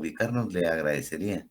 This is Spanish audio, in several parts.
ubicarnos, le agradecería.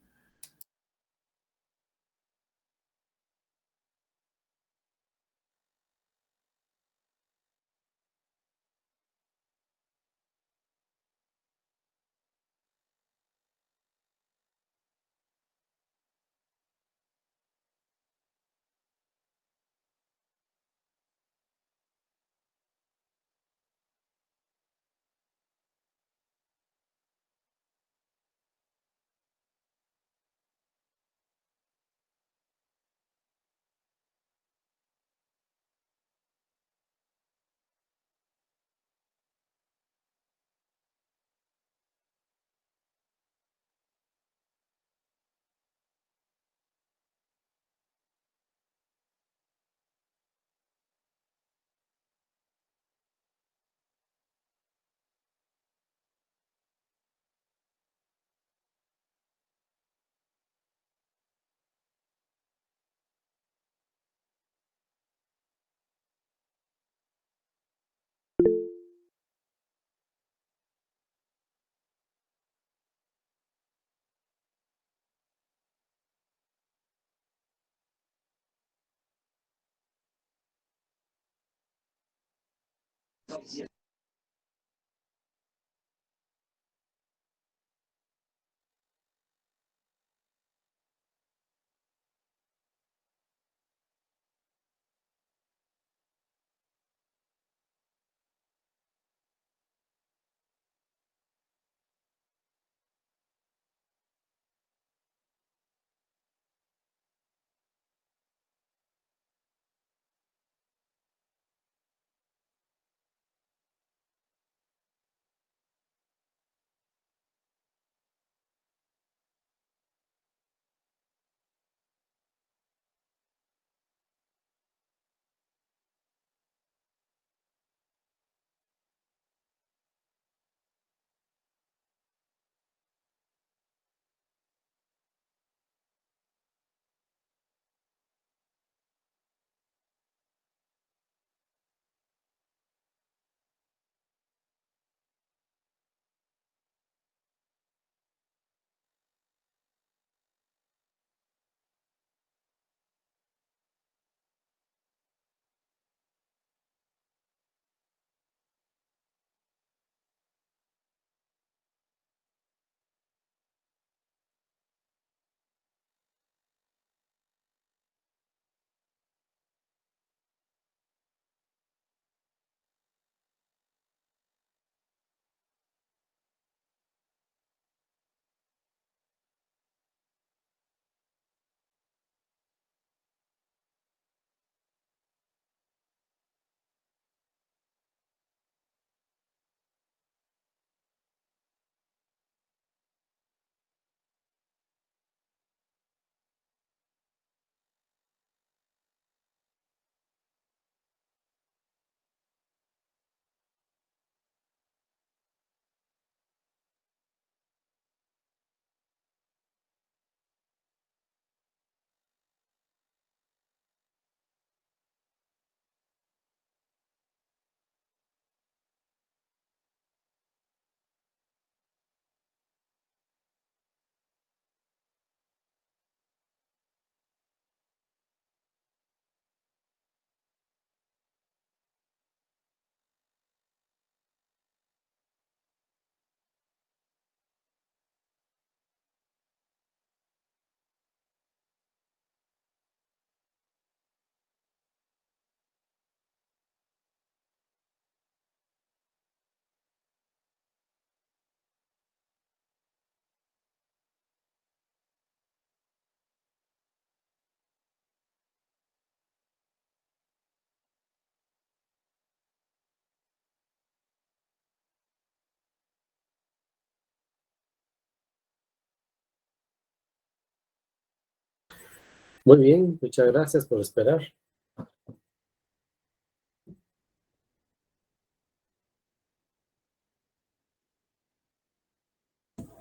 Muy bien, muchas gracias por esperar.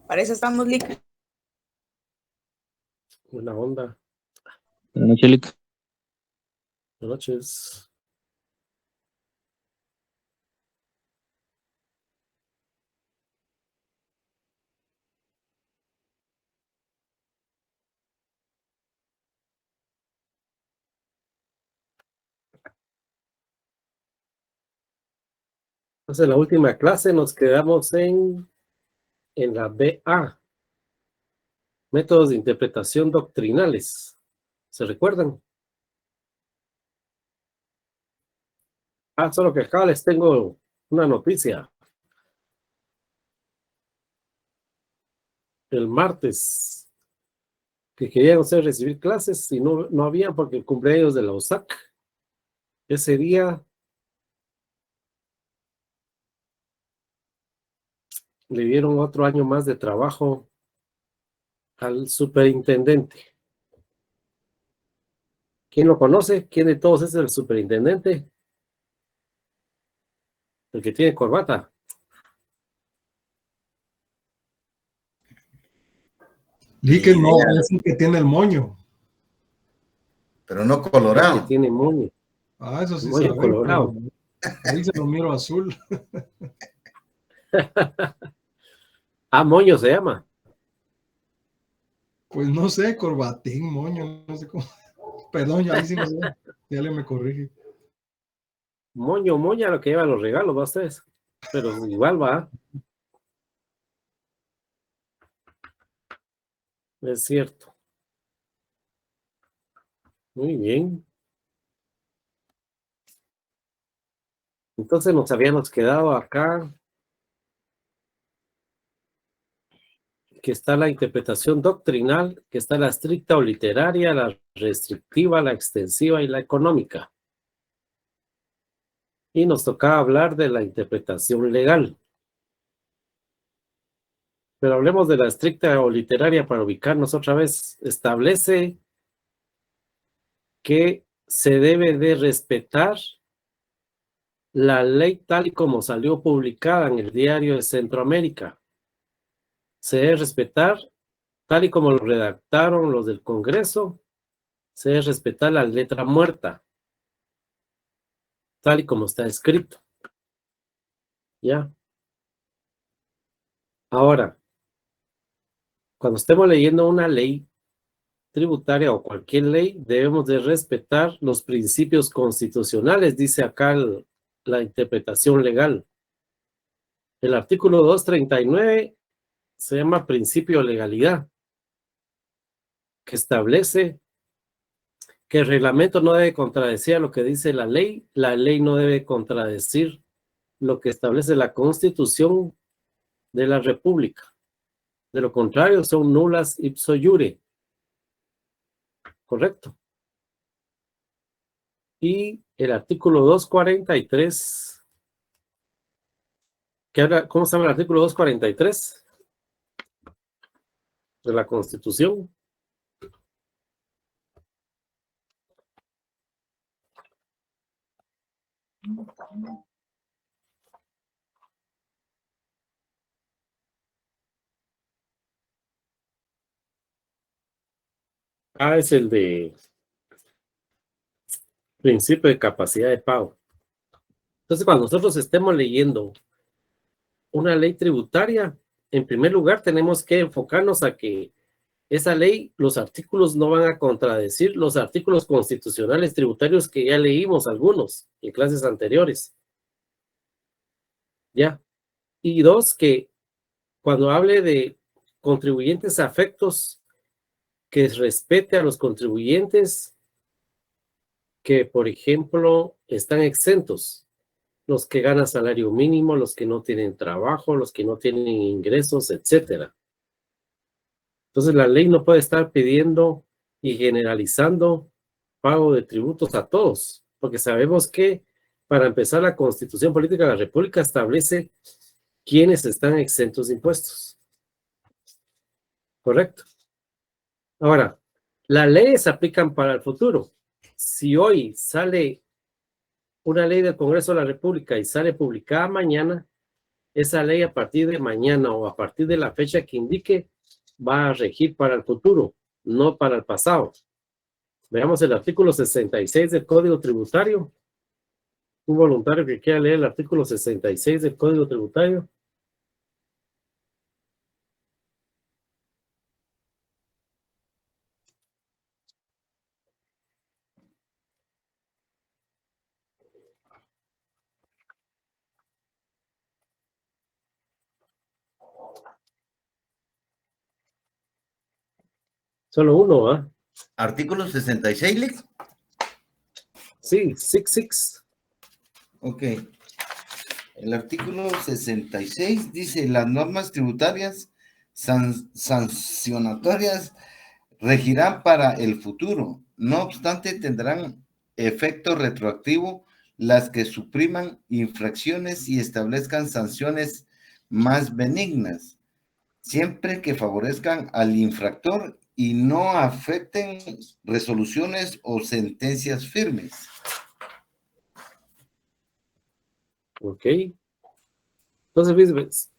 Para eso estamos, Lick. Buena onda. Buenas noches, Lick. Buenas noches. Entonces, en la última clase nos quedamos en la BA, métodos de interpretación doctrinales. ¿Se recuerdan? Solo que acá les tengo una noticia. El martes, que querían ustedes recibir clases y no había porque el cumpleaños de la USAC. Ese día le dieron otro año más de trabajo al superintendente. ¿Quién lo conoce? ¿Quién de todos es el superintendente? El que tiene corbata. Di que no, es el que tiene el moño. Pero no El colorado. que tiene moño. Eso sí Moño sabe, colorado. ahí se lo miro azul. Moño se llama. Pues no sé, corbatín, moño, no sé cómo. Perdón, ya ahí sí no sé. Ya le me corrige. Moño, moña, lo que lleva los regalos, va ustedes. Pero igual va. Es cierto. Muy bien. Entonces nos habíamos quedado acá que está la interpretación doctrinal, que está la estricta o literaria, la restrictiva, la extensiva y la económica. Y nos tocaba hablar de la interpretación legal. Pero hablemos de la estricta o literaria para ubicarnos otra vez. Establece que se debe de respetar la ley tal y como salió publicada en el Diario de Centroamérica. Se debe respetar tal y como lo redactaron los del Congreso. Se debe respetar la letra muerta, tal y como está escrito. ¿Ya? Ahora, cuando estemos leyendo una ley tributaria o cualquier ley, debemos de respetar los principios constitucionales, dice acá la interpretación legal. El artículo 239 se llama principio de legalidad, que establece que el reglamento no debe contradecir a lo que dice la ley no debe contradecir lo que establece la Constitución de la República. De lo contrario, son nulas ipso iure. ¿Correcto? Y el artículo 243, ¿cómo se llama el artículo 243 de la Constitución? Es el de principio de capacidad de pago. Entonces, cuando nosotros estemos leyendo una ley tributaria, en primer lugar tenemos que enfocarnos a que esa ley, los artículos no van a contradecir los artículos constitucionales tributarios que ya leímos algunos en clases anteriores. ¿Ya? Y dos, que cuando hable de contribuyentes afectos, que respete a los contribuyentes que, por ejemplo, están exentos, los que ganan salario mínimo, los que no tienen trabajo, los que no tienen ingresos, etcétera. Entonces, la ley no puede estar pidiendo y generalizando pago de tributos a todos, porque sabemos que, para empezar, la Constitución Política de la República establece quiénes están exentos de impuestos. ¿Correcto? Ahora, las leyes se aplican para el futuro. Si hoy sale una ley del Congreso de la República y sale publicada mañana, esa ley a partir de mañana o a partir de la fecha que indique va a regir para el futuro, no para el pasado. Veamos el artículo 66 del Código Tributario. Un voluntario que quiera leer el artículo 66 del Código Tributario. Solo uno, ¿ah? Artículo 66, Lick. Sí, 66. Ok. El artículo 66 dice: las normas tributarias sancionatorias regirán para el futuro. No obstante, tendrán efecto retroactivo las que supriman infracciones y establezcan sanciones más benignas, siempre que favorezcan al infractor y no afecten resoluciones o sentencias firmes. Ok. Entonces, ¿ves?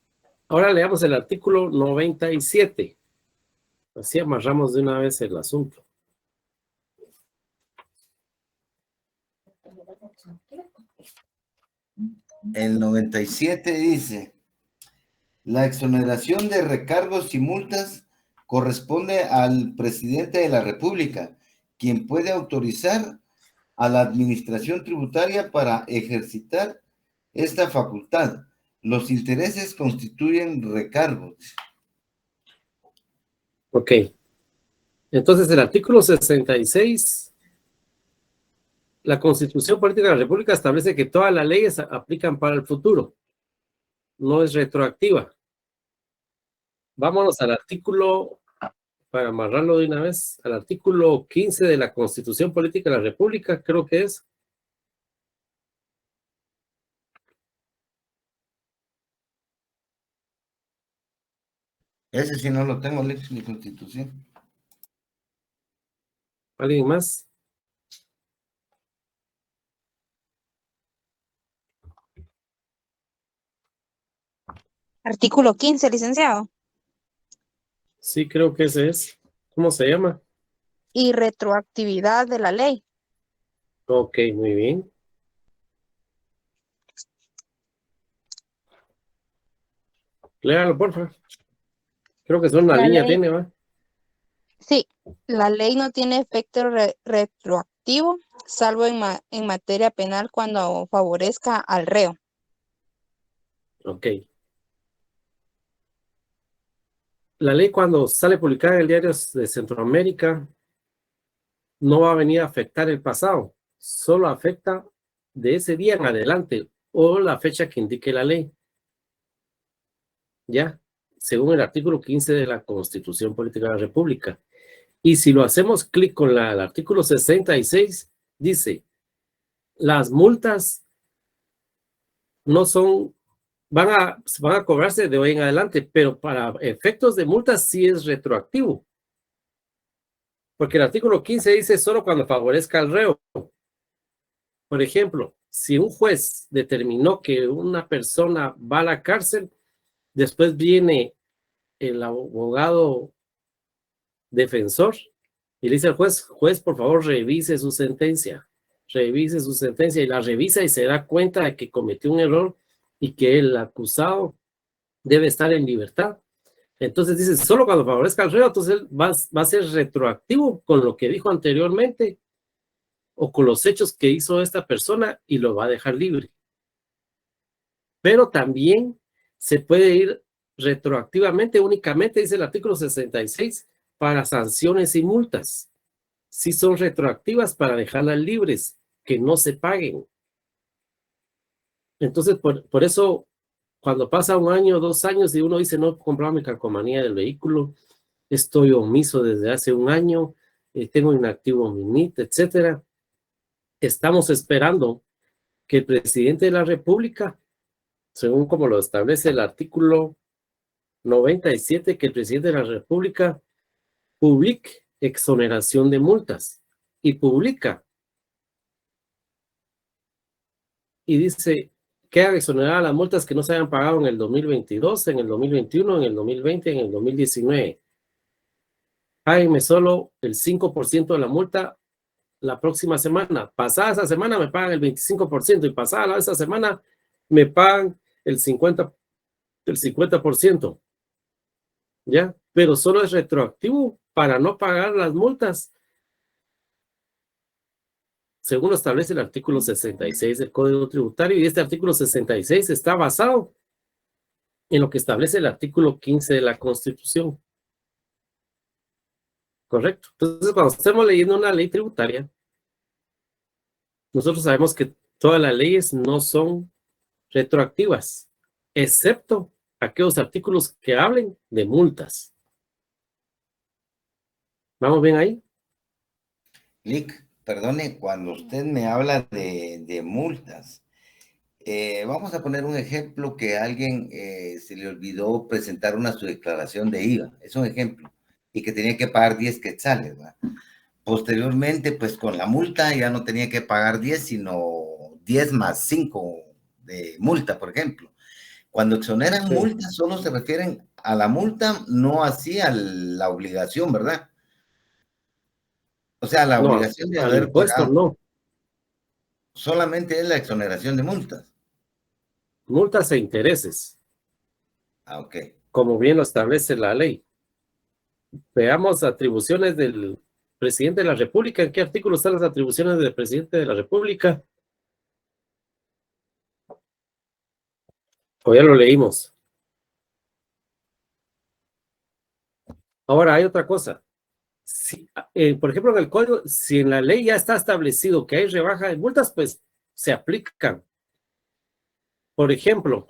Ahora leamos el artículo 97. Así amarramos de una vez el asunto. El 97 dice: la exoneración de recargos y multas corresponde al presidente de la República, quien puede autorizar a la administración tributaria para ejercitar esta facultad. Los intereses constituyen recargos. Ok. Entonces, el artículo 66, la Constitución Política de la República establece que todas las leyes aplican para el futuro. No es retroactiva. Vámonos al artículo, para amarrarlo de una vez, al artículo 15 de la Constitución Política de la República, creo que es. Ese sí no lo tengo, Alex, mi Constitución. ¿Alguien más? Artículo 15, licenciado. Sí, creo que ese es. ¿Cómo se llama? Y retroactividad de la ley. Ok, muy bien. Léalo, por favor. Creo que son una La línea, ley, tiene, ¿va? sí, la ley no tiene efecto retroactivo, salvo en materia penal cuando favorezca al reo. Ok. La ley cuando sale publicada en el diario de Centroamérica no va a venir a afectar el pasado, solo afecta de ese día en adelante o la fecha que indique la ley. ¿Ya? Según el artículo 15 de la Constitución Política de la República. Y si lo hacemos clic con el artículo 66, dice, las multas no son, van a cobrarse de hoy en adelante, pero para efectos de multas sí es retroactivo. Porque el artículo 15 dice solo cuando favorezca al reo. Por ejemplo, si un juez determinó que una persona va a la cárcel, después viene el abogado defensor y le dice al juez, juez, por favor, revise su sentencia y la revisa y se da cuenta de que cometió un error y que el acusado debe estar en libertad. Entonces dice, solo cuando favorezca al reo, entonces él va a ser retroactivo con lo que dijo anteriormente o con los hechos que hizo esta persona y lo va a dejar libre. Pero también se puede ir retroactivamente, únicamente, dice el artículo 66, para sanciones y multas. Sí son retroactivas para dejarlas libres, que no se paguen. Entonces, por eso, cuando pasa 1 año, 2 años y uno dice, no compraba mi calcomanía del vehículo, estoy omiso desde hace 1 año, tengo inactivo mi NIT, etcétera. Estamos esperando que el presidente de la República, según como lo establece el artículo 97, que el presidente de la República publique exoneración de multas y publica y dice que hagan exonerar las multas que no se hayan pagado en el 2022, en el 2021, en el 2020, en el 2019. Páguenme solo el 5% de la multa la próxima semana. Pasada esa semana me pagan el 25% y pasada esa semana me pagan el 50%. ¿Ya? Pero solo es retroactivo para no pagar las multas, según lo establece el artículo 66 del Código Tributario, y este artículo 66 está basado en lo que establece el artículo 15 de la Constitución. Correcto. Entonces, cuando estemos leyendo una ley tributaria, nosotros sabemos que todas las leyes no son retroactivas, excepto aquellos artículos que hablen de multas. ¿Vamos bien ahí? Lick, perdone, cuando usted me habla de multas, vamos a poner un ejemplo que a alguien se le olvidó presentar su declaración de IVA, es un ejemplo, y que tenía que pagar 10 quetzales, ¿verdad? Posteriormente, pues con la multa ya no tenía que pagar 10, sino 10 más 5 de multa, por ejemplo. Cuando exoneran multas, solo se refieren a la multa, no así a la obligación, ¿verdad? O sea, la obligación de al haber impuesto pagado. no. Solamente es la exoneración de multas. Multas e intereses, Ah, ok. como bien lo establece la ley. Veamos atribuciones del presidente de la República. ¿En qué artículo están las atribuciones del presidente de la República? O ya lo leímos. Ahora hay otra cosa. Si, por ejemplo, en el código, si en la ley ya está establecido que hay rebaja de multas, pues se aplican. Por ejemplo,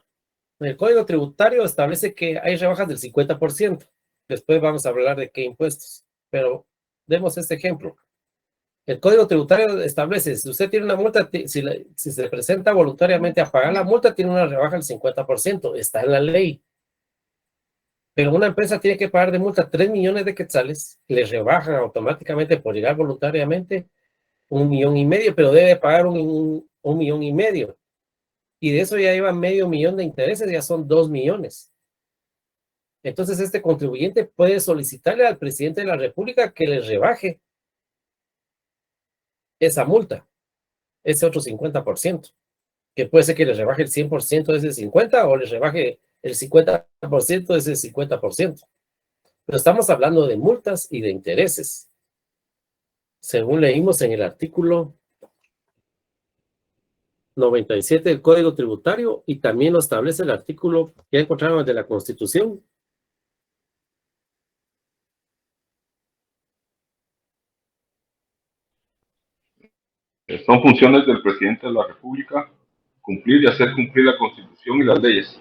el Código Tributario establece que hay rebajas del 50%. Después vamos a hablar de qué impuestos. Pero demos este ejemplo. El Código Tributario establece, si usted tiene una multa, si se presenta voluntariamente a pagar la multa, tiene una rebaja del 50%. Está en la ley. Pero una empresa tiene que pagar de multa 3 millones de quetzales, le rebajan automáticamente por llegar voluntariamente 1,5 millones, pero debe pagar 1,5 millones. Y de eso ya lleva medio millón de intereses, ya son 2 millones. Entonces este contribuyente puede solicitarle al presidente de la República que le rebaje esa multa, ese otro 50%, que puede ser que le rebaje el 100% de ese 50% o le rebaje el 50% de ese 50%. Pero estamos hablando de multas y de intereses, según leímos en el artículo 97 del Código Tributario, y también lo establece el artículo que encontramos de la Constitución. Son funciones del presidente de la República cumplir y hacer cumplir la Constitución y las leyes,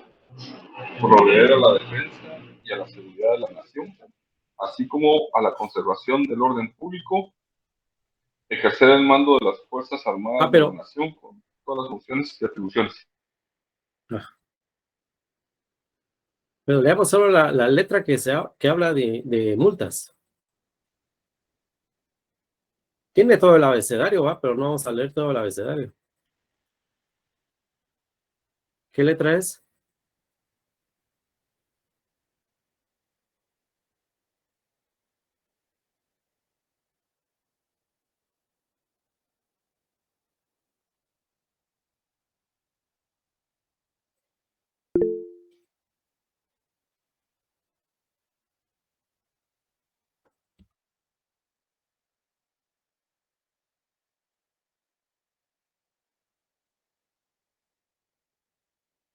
proveer a la defensa y a la seguridad de la nación, así como a la conservación del orden público, ejercer el mando de las Fuerzas Armadas de la nación con todas las funciones y atribuciones. Pero leamos solo la letra que habla de multas. Tiene todo el abecedario, pero no vamos a leer todo el abecedario. ¿Qué letra es?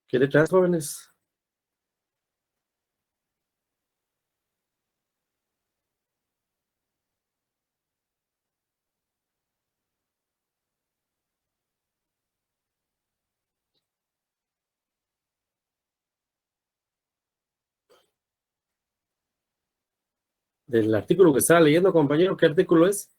¿Qué letra es, jóvenes? Del artículo que estaba leyendo, compañero, ¿qué artículo es?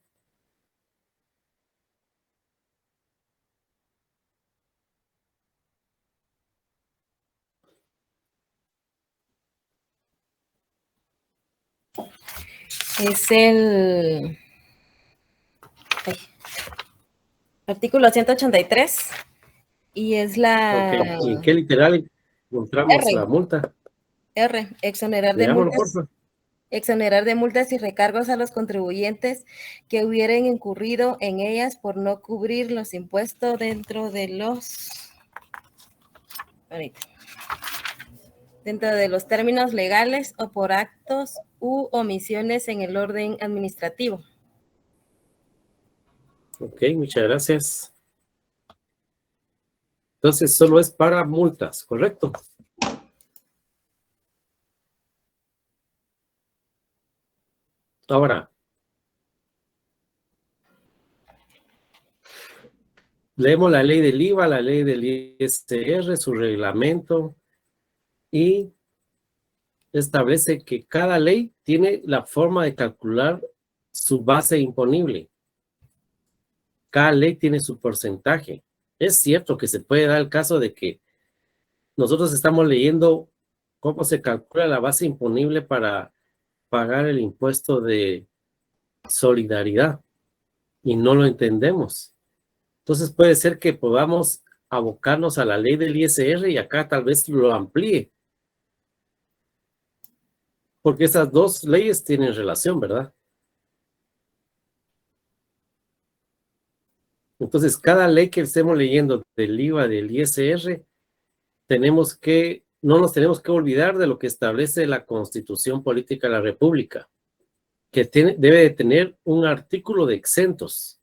Es el artículo 183 y es la... Okay. ¿Y en qué literal encontramos la multa? R, exonerar de multas. Exonerar de multas y recargos a los contribuyentes que hubieran incurrido en ellas por no cubrir los impuestos dentro de los... dentro de los términos legales o por actos u omisiones en el orden administrativo. Ok, muchas gracias. Entonces, solo es para multas, ¿correcto? Ahora, Leemos la ley del IVA, la ley del ISR, su reglamento, y establece que cada ley tiene la forma de calcular su base imponible. Cada ley tiene su porcentaje. Es cierto que se puede dar el caso de que nosotros estamos leyendo cómo se calcula la base imponible para pagar el impuesto de solidaridad y no lo entendemos. Entonces puede ser que podamos abocarnos a la ley del ISR y acá tal vez lo amplíe. Porque esas dos leyes tienen relación, ¿verdad? Entonces, cada ley que estemos leyendo del IVA, del ISR, no nos tenemos que olvidar de lo que establece la Constitución Política de la República, que debe de tener un artículo de exentos,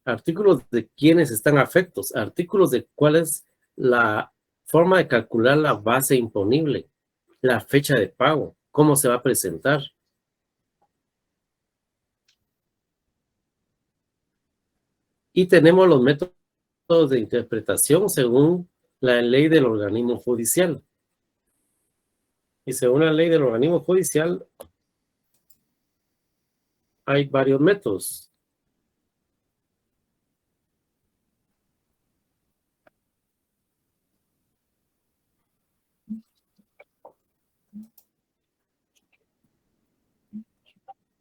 artículos de quienes están afectos, artículos de cuál es la forma de calcular la base imponible, la fecha de pago, cómo se va a presentar. Y tenemos los métodos de interpretación según la ley del organismo judicial. Y según la ley del organismo judicial, hay varios métodos.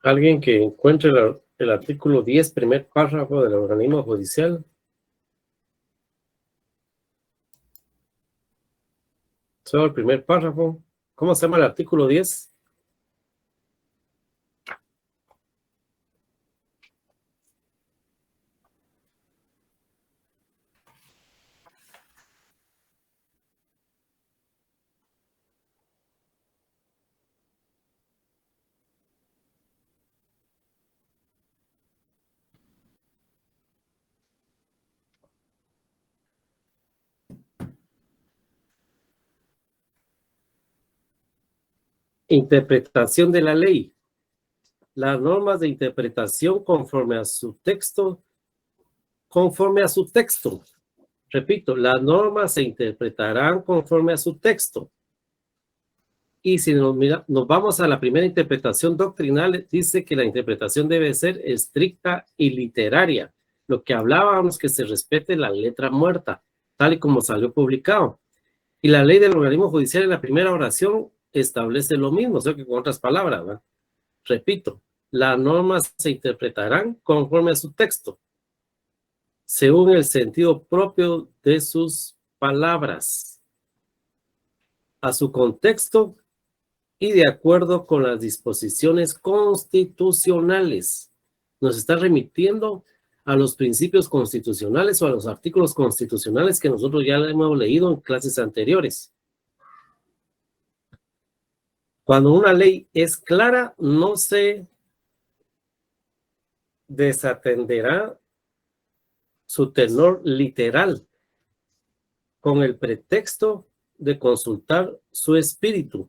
Alguien que encuentre el artículo 10, primer párrafo del organismo judicial. Solo el primer párrafo. ¿Cómo se llama el artículo 10? Interpretación de la ley. Las normas de interpretación conforme a su texto. Repito, las normas se interpretarán conforme a su texto. Y si nos vamos a la primera interpretación doctrinal, dice que la interpretación debe ser estricta y literaria. Lo que hablábamos, que se respete la letra muerta, tal y como salió publicado. Y la ley del organismo judicial en la primera oración establece lo mismo, o sea que con otras palabras, ¿verdad? Repito, las normas se interpretarán conforme a su texto, según el sentido propio de sus palabras, a su contexto y de acuerdo con las disposiciones constitucionales. Nos está remitiendo a los principios constitucionales o a los artículos constitucionales que nosotros ya hemos leído en clases anteriores. Cuando una ley es clara, no se desatenderá su tenor literal con el pretexto de consultar su espíritu.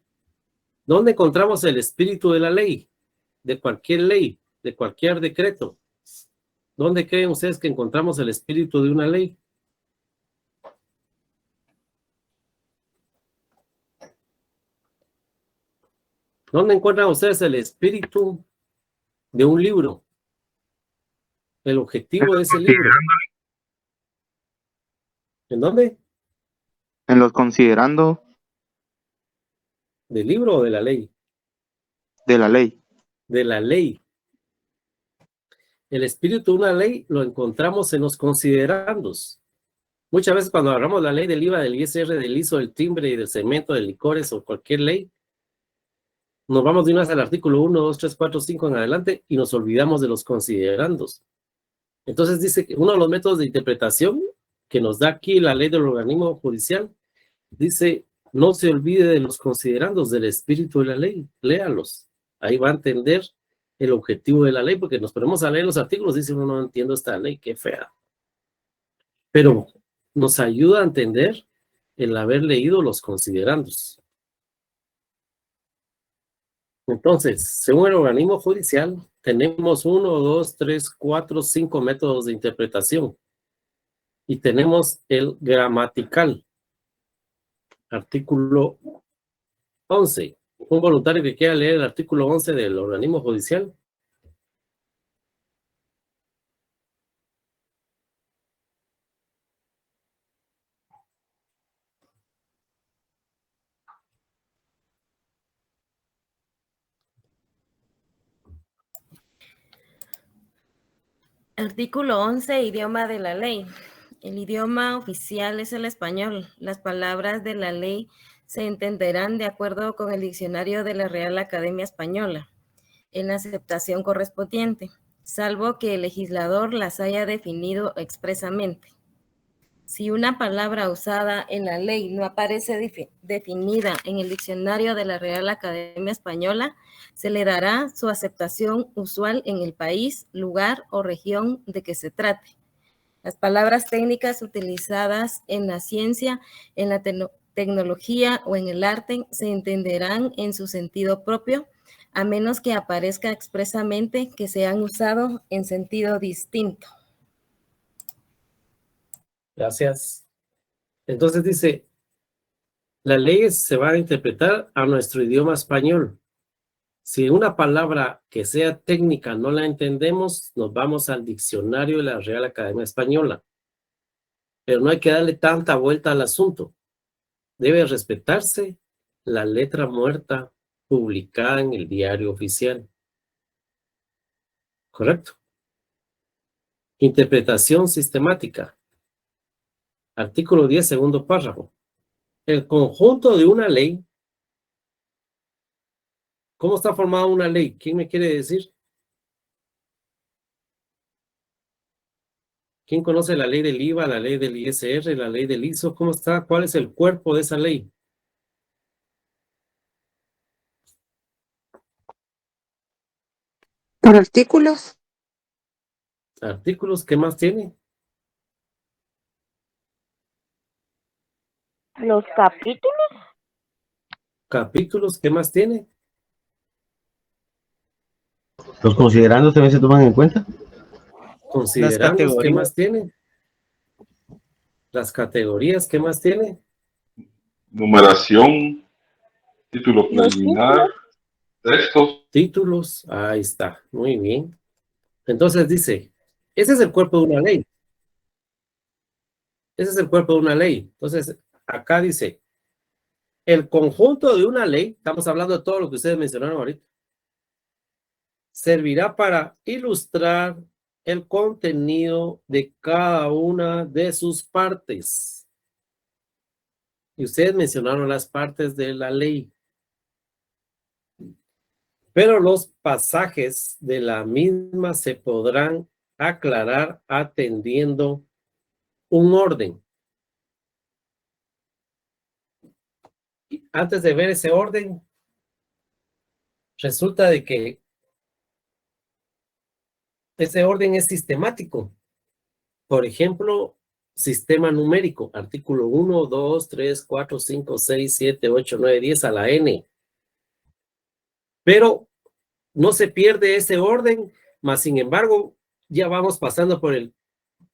¿Dónde encontramos el espíritu de la ley? De cualquier ley, de cualquier decreto. ¿Dónde creen ustedes que encontramos el espíritu de una ley? ¿Dónde encuentran ustedes el espíritu de un libro? El objetivo de ese libro. ¿En dónde? En los considerando ¿Del libro o de la ley? de la ley. De la ley. El espíritu de una ley lo encontramos en los considerandos. Muchas veces cuando hablamos de la ley del IVA, del ISR, del ISO, del timbre y del cemento, de licores o cualquier ley, nos vamos de una vez al artículo 1, 2, 3, 4, 5 en adelante y nos olvidamos de los considerandos. Entonces dice que uno de los métodos de interpretación que nos da aquí la ley del organismo judicial, dice, no se olvide de los considerandos del espíritu de la ley, léalos. Ahí va a entender el objetivo de la ley, porque nos ponemos a leer los artículos, dice uno, no entiendo esta ley, qué fea. Pero nos ayuda a entender el haber leído los considerandos. Entonces, según el organismo judicial, tenemos 1, 2, 3, 4, 5 métodos de interpretación. Y tenemos el gramatical. Artículo 11. Un voluntario que quiera leer el artículo 11 del organismo judicial. Artículo 11, idioma de la ley. El idioma oficial es el español. Las palabras de la ley se entenderán de acuerdo con el diccionario de la Real Academia Española, en la aceptación correspondiente, salvo que el legislador las haya definido expresamente. Si una palabra usada en la ley no aparece definida en el diccionario de la Real Academia Española, se le dará su aceptación usual en el país, lugar o región de que se trate. Las palabras técnicas utilizadas en la ciencia, en la tecnología o en el arte se entenderán en su sentido propio, a menos que aparezca expresamente que se han usado en sentido distinto. Gracias. Entonces dice, las leyes se van a interpretar a nuestro idioma español. Si una palabra que sea técnica no la entendemos, nos vamos al diccionario de la Real Academia Española. Pero no hay que darle tanta vuelta al asunto. Debe respetarse la letra muerta publicada en el diario oficial. ¿Correcto? Interpretación sistemática. Artículo 10, segundo párrafo. El conjunto de una ley. ¿Cómo está formada una ley? ¿Quién me quiere decir? ¿Quién conoce la ley del IVA, la ley del ISR, la ley del ISO? ¿Cómo está? ¿Cuál es el cuerpo de esa ley? Por artículos. Artículos, ¿qué más tiene? Los capítulos. Capítulos, ¿qué más tiene? ¿Los considerandos también se toman en cuenta? Considerandos, ¿qué más tiene? Las categorías, ¿qué más tiene? Numeración, título preliminar, textos. Títulos, ahí está, muy bien. Entonces dice, ese es el cuerpo de una ley. Ese es el cuerpo de una ley. Entonces, acá dice, el conjunto de una ley, estamos hablando de todo lo que ustedes mencionaron ahorita, servirá para ilustrar el contenido de cada una de sus partes. Y ustedes mencionaron las partes de la ley. Pero los pasajes de la misma se podrán aclarar atendiendo un orden. Y antes de ver ese orden, resulta de que ese orden es sistemático. Por ejemplo, sistema numérico, artículo 1, 2, 3, 4, 5, 6, 7, 8, 9, 10 a la N. Pero no se pierde ese orden, mas sin embargo, ya vamos pasando por el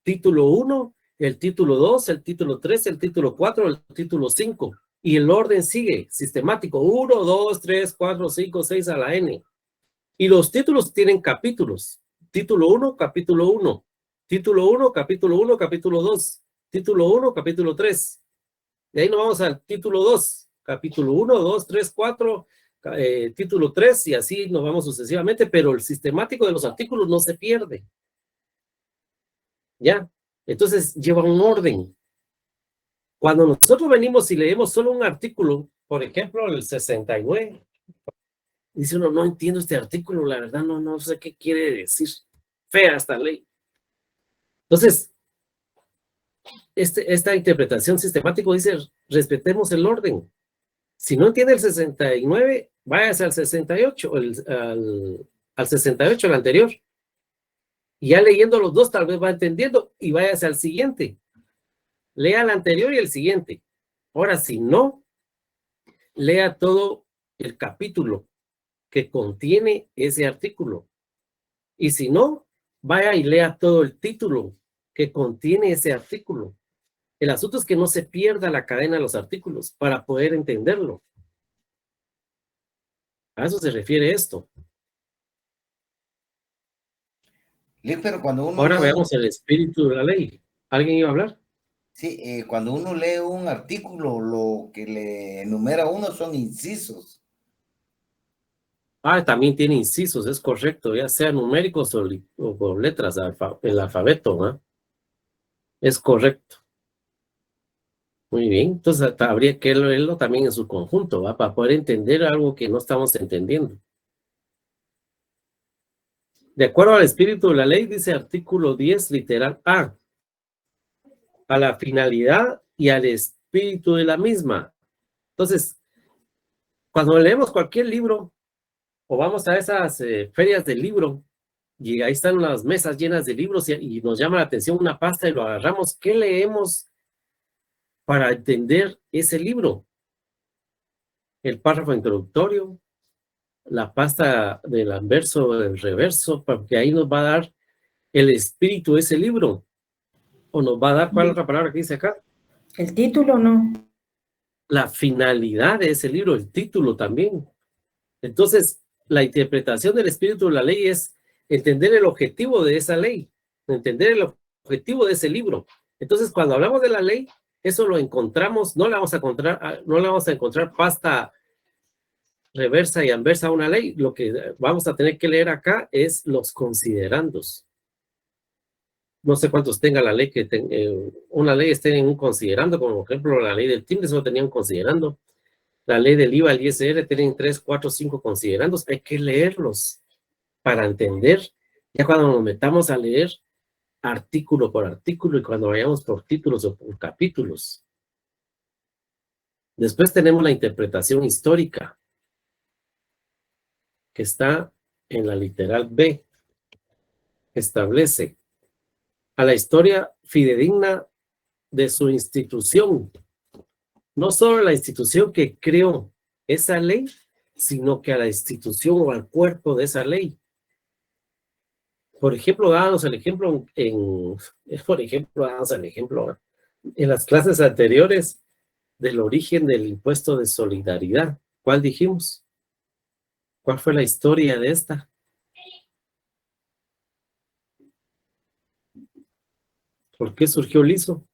título 1, el título 2, el título 3, el título 4, el título 5. Y el orden sigue sistemático, 1, 2, 3, 4, 5, 6 a la N. Y los títulos tienen capítulos. Título 1, capítulo 1. Título 1, capítulo 1, capítulo 2. Título 1, capítulo 3. De ahí nos vamos al título 2. Capítulo 1, 2, 3, 4, título 3 y así nos vamos sucesivamente, pero el sistemático de los artículos no se pierde. ¿Ya? Entonces lleva un orden. Cuando nosotros venimos y leemos solo un artículo, por ejemplo, el 69, dice uno, no entiendo este artículo, la verdad no sé qué quiere decir. Fea esta ley. Entonces, esta interpretación sistemática dice, respetemos el orden. Si no entiende el 69, váyase al 68, al 68, el anterior. Y ya leyendo los dos, tal vez va entendiendo y váyase al siguiente. Lea el anterior y el siguiente. Ahora, si no, lea todo el capítulo que contiene ese artículo. Y si no, vaya y lea todo el título que contiene ese artículo. El asunto es que no se pierda la cadena de los artículos para poder entenderlo. A eso se refiere esto. Pero cuando uno Ahora lee, veamos el espíritu de la ley. ¿Alguien iba a hablar? sí, cuando uno lee un artículo, lo que le enumera a uno son incisos. Ah, también tiene incisos, es correcto, ya sea numéricos o por letras, el alfabeto, ¿no? Es correcto. Muy bien, entonces habría que leerlo también en su conjunto, ¿va? Para poder entender algo que no estamos entendiendo. De acuerdo al espíritu de la ley, dice artículo 10, literal a la finalidad y al espíritu de la misma. Entonces, cuando leemos cualquier libro o vamos a esas ferias del libro y ahí están las mesas llenas de libros y nos llama la atención una pasta y lo agarramos, ¿qué leemos para entender ese libro? El párrafo introductorio, la pasta del anverso, del reverso, porque ahí nos va a dar el espíritu de ese libro. O nos va a dar, ¿cuál es otra palabra que dice acá? El título, ¿no? La finalidad de ese libro, el título también. Entonces, la interpretación del espíritu de la ley es entender el objetivo de esa ley, entender el objetivo de ese libro. Entonces, cuando hablamos de la ley, eso lo encontramos, no le vamos a encontrar pasta reversa y anversa a una ley. Lo que vamos a tener que leer acá es los considerandos. No sé cuántos tenga la ley, una ley esté en un considerando, como por ejemplo la ley del timbre, solo tenía un considerando. La ley del IVA, el ISR, tienen 3, 4, 5 considerandos. Hay que leerlos para entender. Ya cuando nos metamos a leer artículo por artículo y cuando vayamos por títulos o por capítulos. Después tenemos la interpretación histórica, que está en la literal B. Establece a la historia fidedigna de su institución. No solo la institución que creó esa ley, sino que a la institución o al cuerpo de esa ley. Por ejemplo, dábamos el ejemplo en las clases anteriores del origen del impuesto de solidaridad. ¿Cuál dijimos? ¿Cuál fue la historia de esta? ¿Por qué surgió el ISO?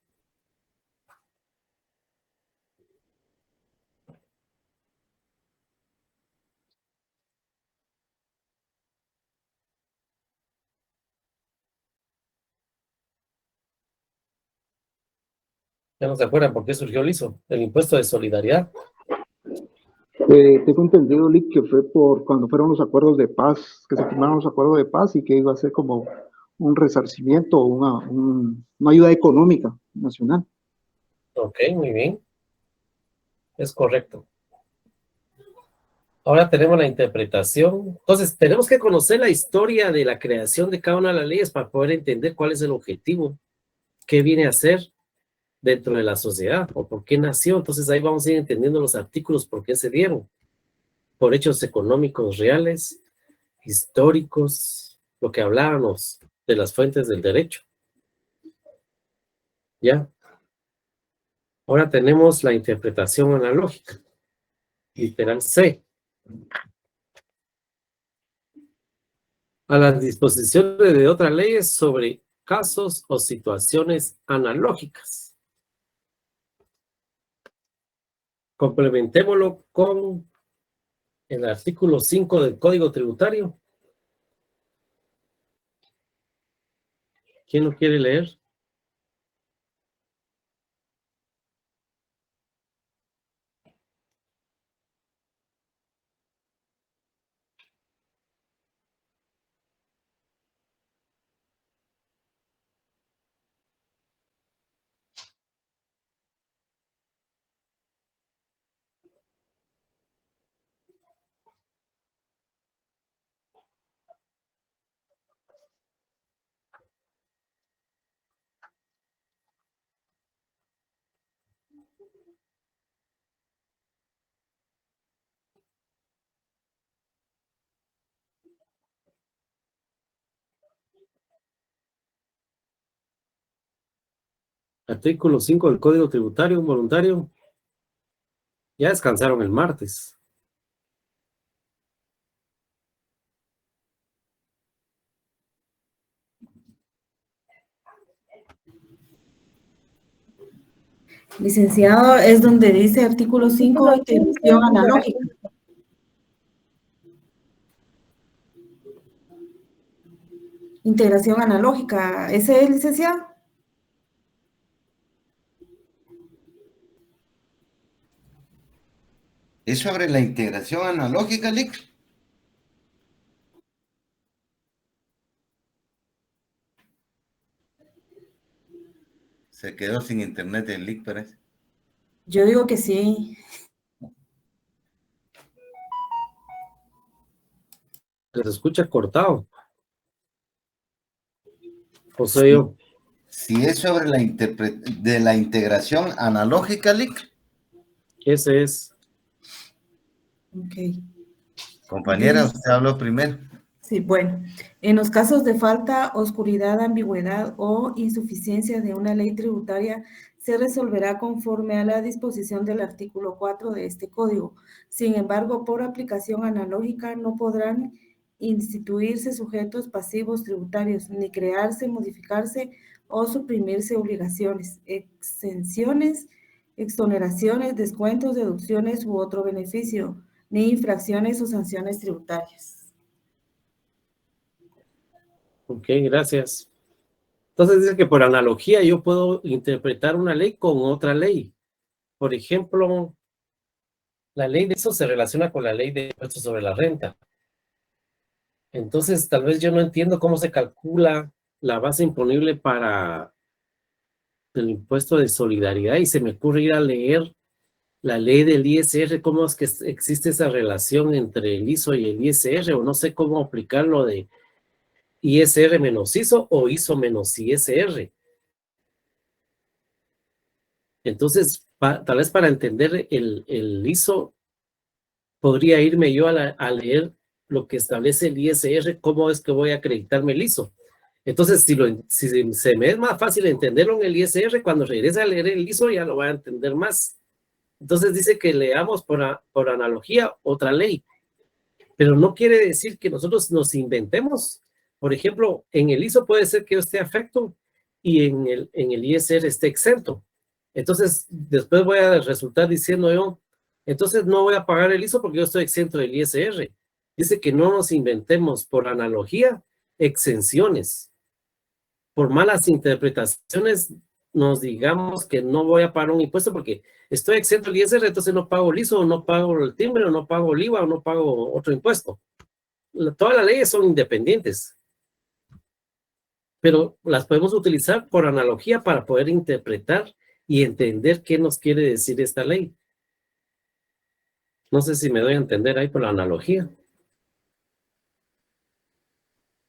¿Ya no se acuerdan por qué surgió el ISO? El impuesto de solidaridad. Tengo entendido, Lick, que fue por cuando fueron los acuerdos de paz, que se firmaron los acuerdos de paz y que iba a ser como un resarcimiento, una ayuda económica nacional. Ok, muy bien. Es correcto. Ahora tenemos la interpretación. Entonces, tenemos que conocer la historia de la creación de cada una de las leyes para poder entender cuál es el objetivo, qué viene a hacer dentro de la sociedad o por qué nació. Entonces, ahí vamos a ir entendiendo los artículos, por qué se dieron. Por hechos económicos reales, históricos, lo que hablábamos de las fuentes del derecho. ¿Ya? Ahora tenemos la interpretación analógica. Literal C. A las disposiciones de otras leyes sobre casos o situaciones analógicas. Complementémoslo con el artículo 5 del Código Tributario. ¿Quién lo quiere leer? Artículo 5 del Código Tributario Voluntario. Ya descansaron el martes. Licenciado, es donde dice artículo 5, integración analógica. Integración analógica, ¿ese es, licenciado? ¿Es sobre la integración analógica, Lick? Se quedó sin internet el Lick, parece. Yo digo que sí. Se escucha cortado. ¿O soy yo? Si es sobre la integración analógica, Lick. Ese es. Ok. Compañera, Dice- usted habló primero. Sí, bueno. En los casos de falta, oscuridad, ambigüedad o insuficiencia de una ley tributaria, se resolverá conforme a la disposición del artículo 4 de este código. Sin embargo, por aplicación analógica no podrán instituirse sujetos pasivos tributarios, ni crearse, modificarse o suprimirse obligaciones, exenciones, exoneraciones, descuentos, deducciones u otro beneficio, ni infracciones o sanciones tributarias. Ok, gracias. Entonces dice que por analogía yo puedo interpretar una ley con otra ley. Por ejemplo, la ley de eso se relaciona con la ley de impuestos sobre la renta. Entonces, tal vez yo no entiendo cómo se calcula la base imponible para el impuesto de solidaridad y se me ocurre ir a leer la ley del ISR, cómo es que existe esa relación entre el ISO y el ISR, o no sé cómo aplicarlo de ISR menos ISO o ISO menos ISR. Entonces, tal vez para entender el ISO, podría irme yo a leer lo que establece el ISR, cómo es que voy a acreditarme el ISO. Entonces, si se me es más fácil entenderlo en el ISR, cuando regrese a leer el ISO ya lo voy a entender más. Entonces dice que leamos por analogía otra ley, pero no quiere decir que nosotros nos inventemos. Por ejemplo, en el ISO puede ser que yo esté afecto y en el ISR esté exento. Entonces, después voy a resultar diciendo yo, entonces no voy a pagar el ISO porque yo estoy exento del ISR. Dice que no nos inventemos por analogía exenciones. Por malas interpretaciones nos digamos que no voy a pagar un impuesto porque estoy exento del ISR, entonces no pago el ISO, o no pago el timbre, o no pago el IVA, o no pago otro impuesto. Todas las leyes son independientes, pero las podemos utilizar por analogía para poder interpretar y entender qué nos quiere decir esta ley. No sé si me doy a entender ahí por la analogía.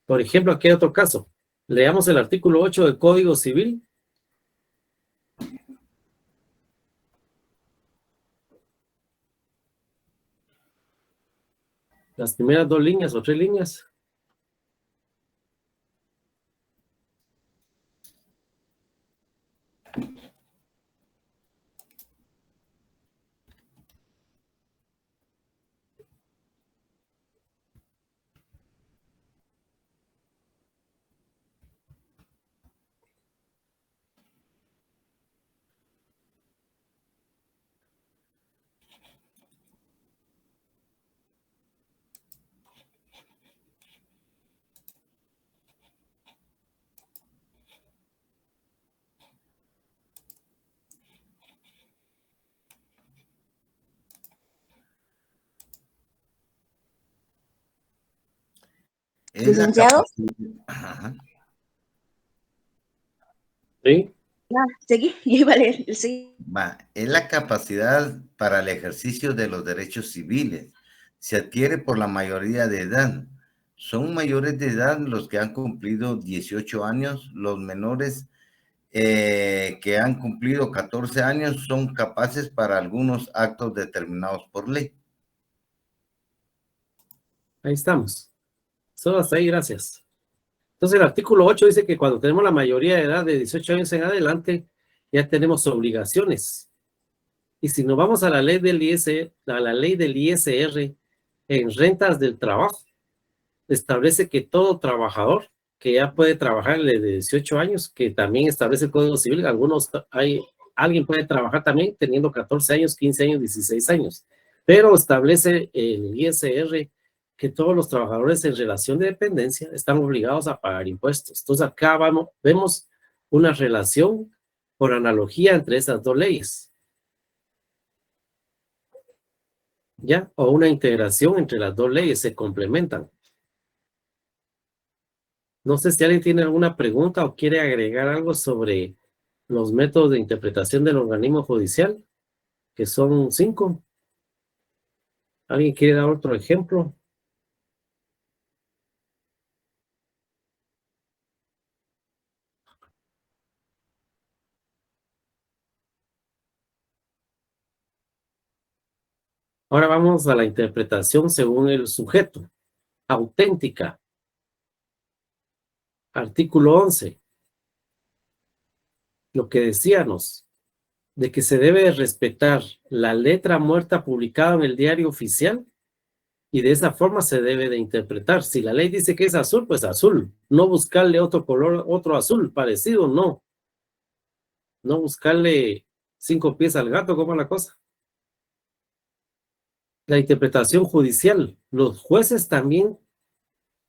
Por ejemplo, aquí hay otro caso. Leamos el artículo 8 del Código Civil. Las primeras 2 líneas o 3 líneas. Licenciado. Ajá. ¿Sí? Seguí, yo iba a leer el sí. Es la capacidad para el ejercicio de los derechos civiles. Se adquiere por la mayoría de edad. Son mayores de edad los que han cumplido 18 años. Los menores que han cumplido 14 años son capaces para algunos actos determinados por ley. Ahí estamos. Solo hasta ahí, gracias. Entonces el artículo 8 dice que cuando tenemos la mayoría de edad de 18 años en adelante, ya tenemos obligaciones. Y si nos vamos a la ley del ISR, en rentas del trabajo, establece que todo trabajador que ya puede trabajar de 18 años, que también establece el Código Civil, alguien puede trabajar también teniendo 14 años, 15 años, 16 años, pero establece el ISR que todos los trabajadores en relación de dependencia están obligados a pagar impuestos. Entonces acá vemos una relación por analogía entre esas dos leyes. ¿Ya? O una integración entre las dos leyes, se complementan. No sé si alguien tiene alguna pregunta o quiere agregar algo sobre los métodos de interpretación del organismo judicial, que son 5. ¿Alguien quiere dar otro ejemplo? Ahora vamos a la interpretación según el sujeto. Auténtica. Artículo 11. Lo que decíamos, de que se debe respetar la letra muerta publicada en el diario oficial y de esa forma se debe de interpretar. Si la ley dice que es azul, pues azul. No buscarle otro color, otro azul parecido, no. No buscarle 5 pies al gato, ¿cómo es la cosa? La interpretación judicial. Los jueces también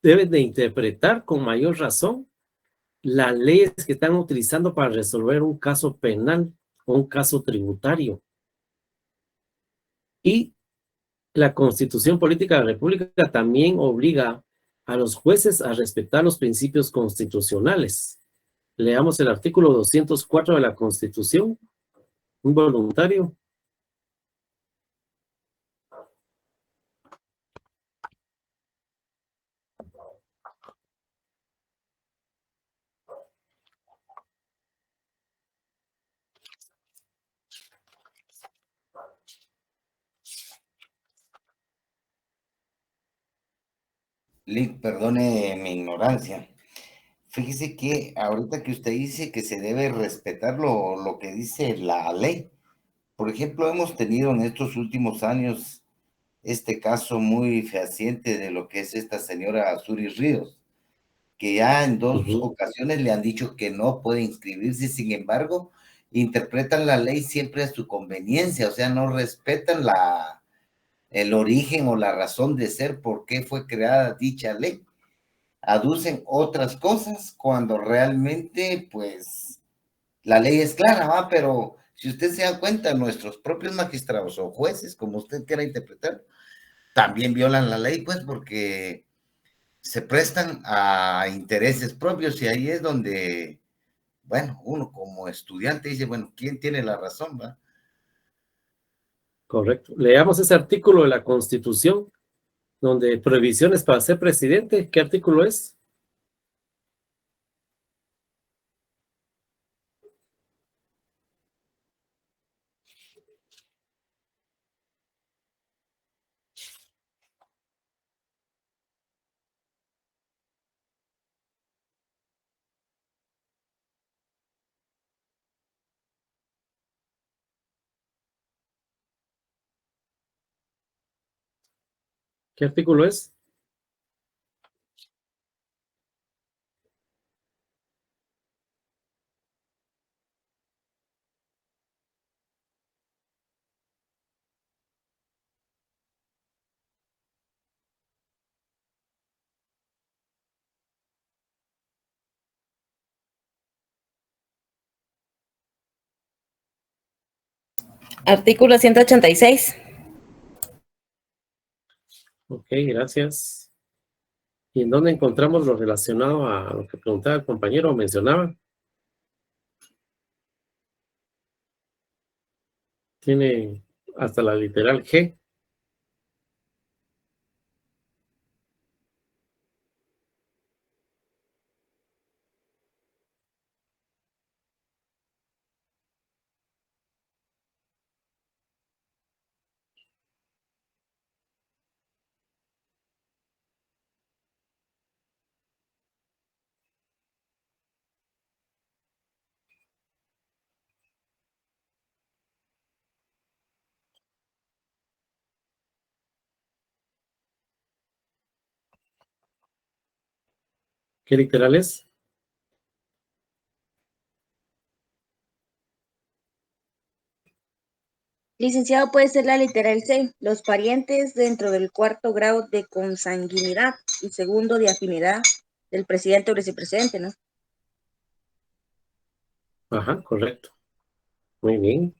deben de interpretar con mayor razón las leyes que están utilizando para resolver un caso penal o un caso tributario. Y la Constitución Política de la República también obliga a los jueces a respetar los principios constitucionales. Leamos el artículo 204 de la Constitución. Un voluntario. Lick, perdone mi ignorancia. Fíjese que ahorita que usted dice que se debe respetar lo que dice la ley. Por ejemplo, hemos tenido en estos últimos años este caso muy fehaciente de lo que es esta señora Azuri Ríos, que ya en 2 ocasiones le han dicho que no puede inscribirse, sin embargo, interpretan la ley siempre a su conveniencia, o sea, no respetan el origen o la razón de ser, por qué fue creada dicha ley. Aducen otras cosas cuando realmente, pues, la ley es clara, ¿va? Pero si usted se da cuenta, nuestros propios magistrados o jueces, como usted quiera interpretar, también violan la ley, pues, porque se prestan a intereses propios y ahí es donde, bueno, uno como estudiante dice, bueno, ¿quién tiene la razón, va? Correcto. Leamos ese artículo de la Constitución, donde prohibiciones para ser presidente. ¿Qué artículo es? ¿Qué artículo es? Artículo 186. Ok, gracias. ¿Y en dónde encontramos lo relacionado a lo que preguntaba el compañero o mencionaba? Tiene hasta la literal G. ¿Qué literal es? Licenciado, puede ser la literal C, los parientes dentro del cuarto grado de consanguinidad y segundo de afinidad del presidente o vicepresidente, ¿no? Ajá, correcto. Muy bien.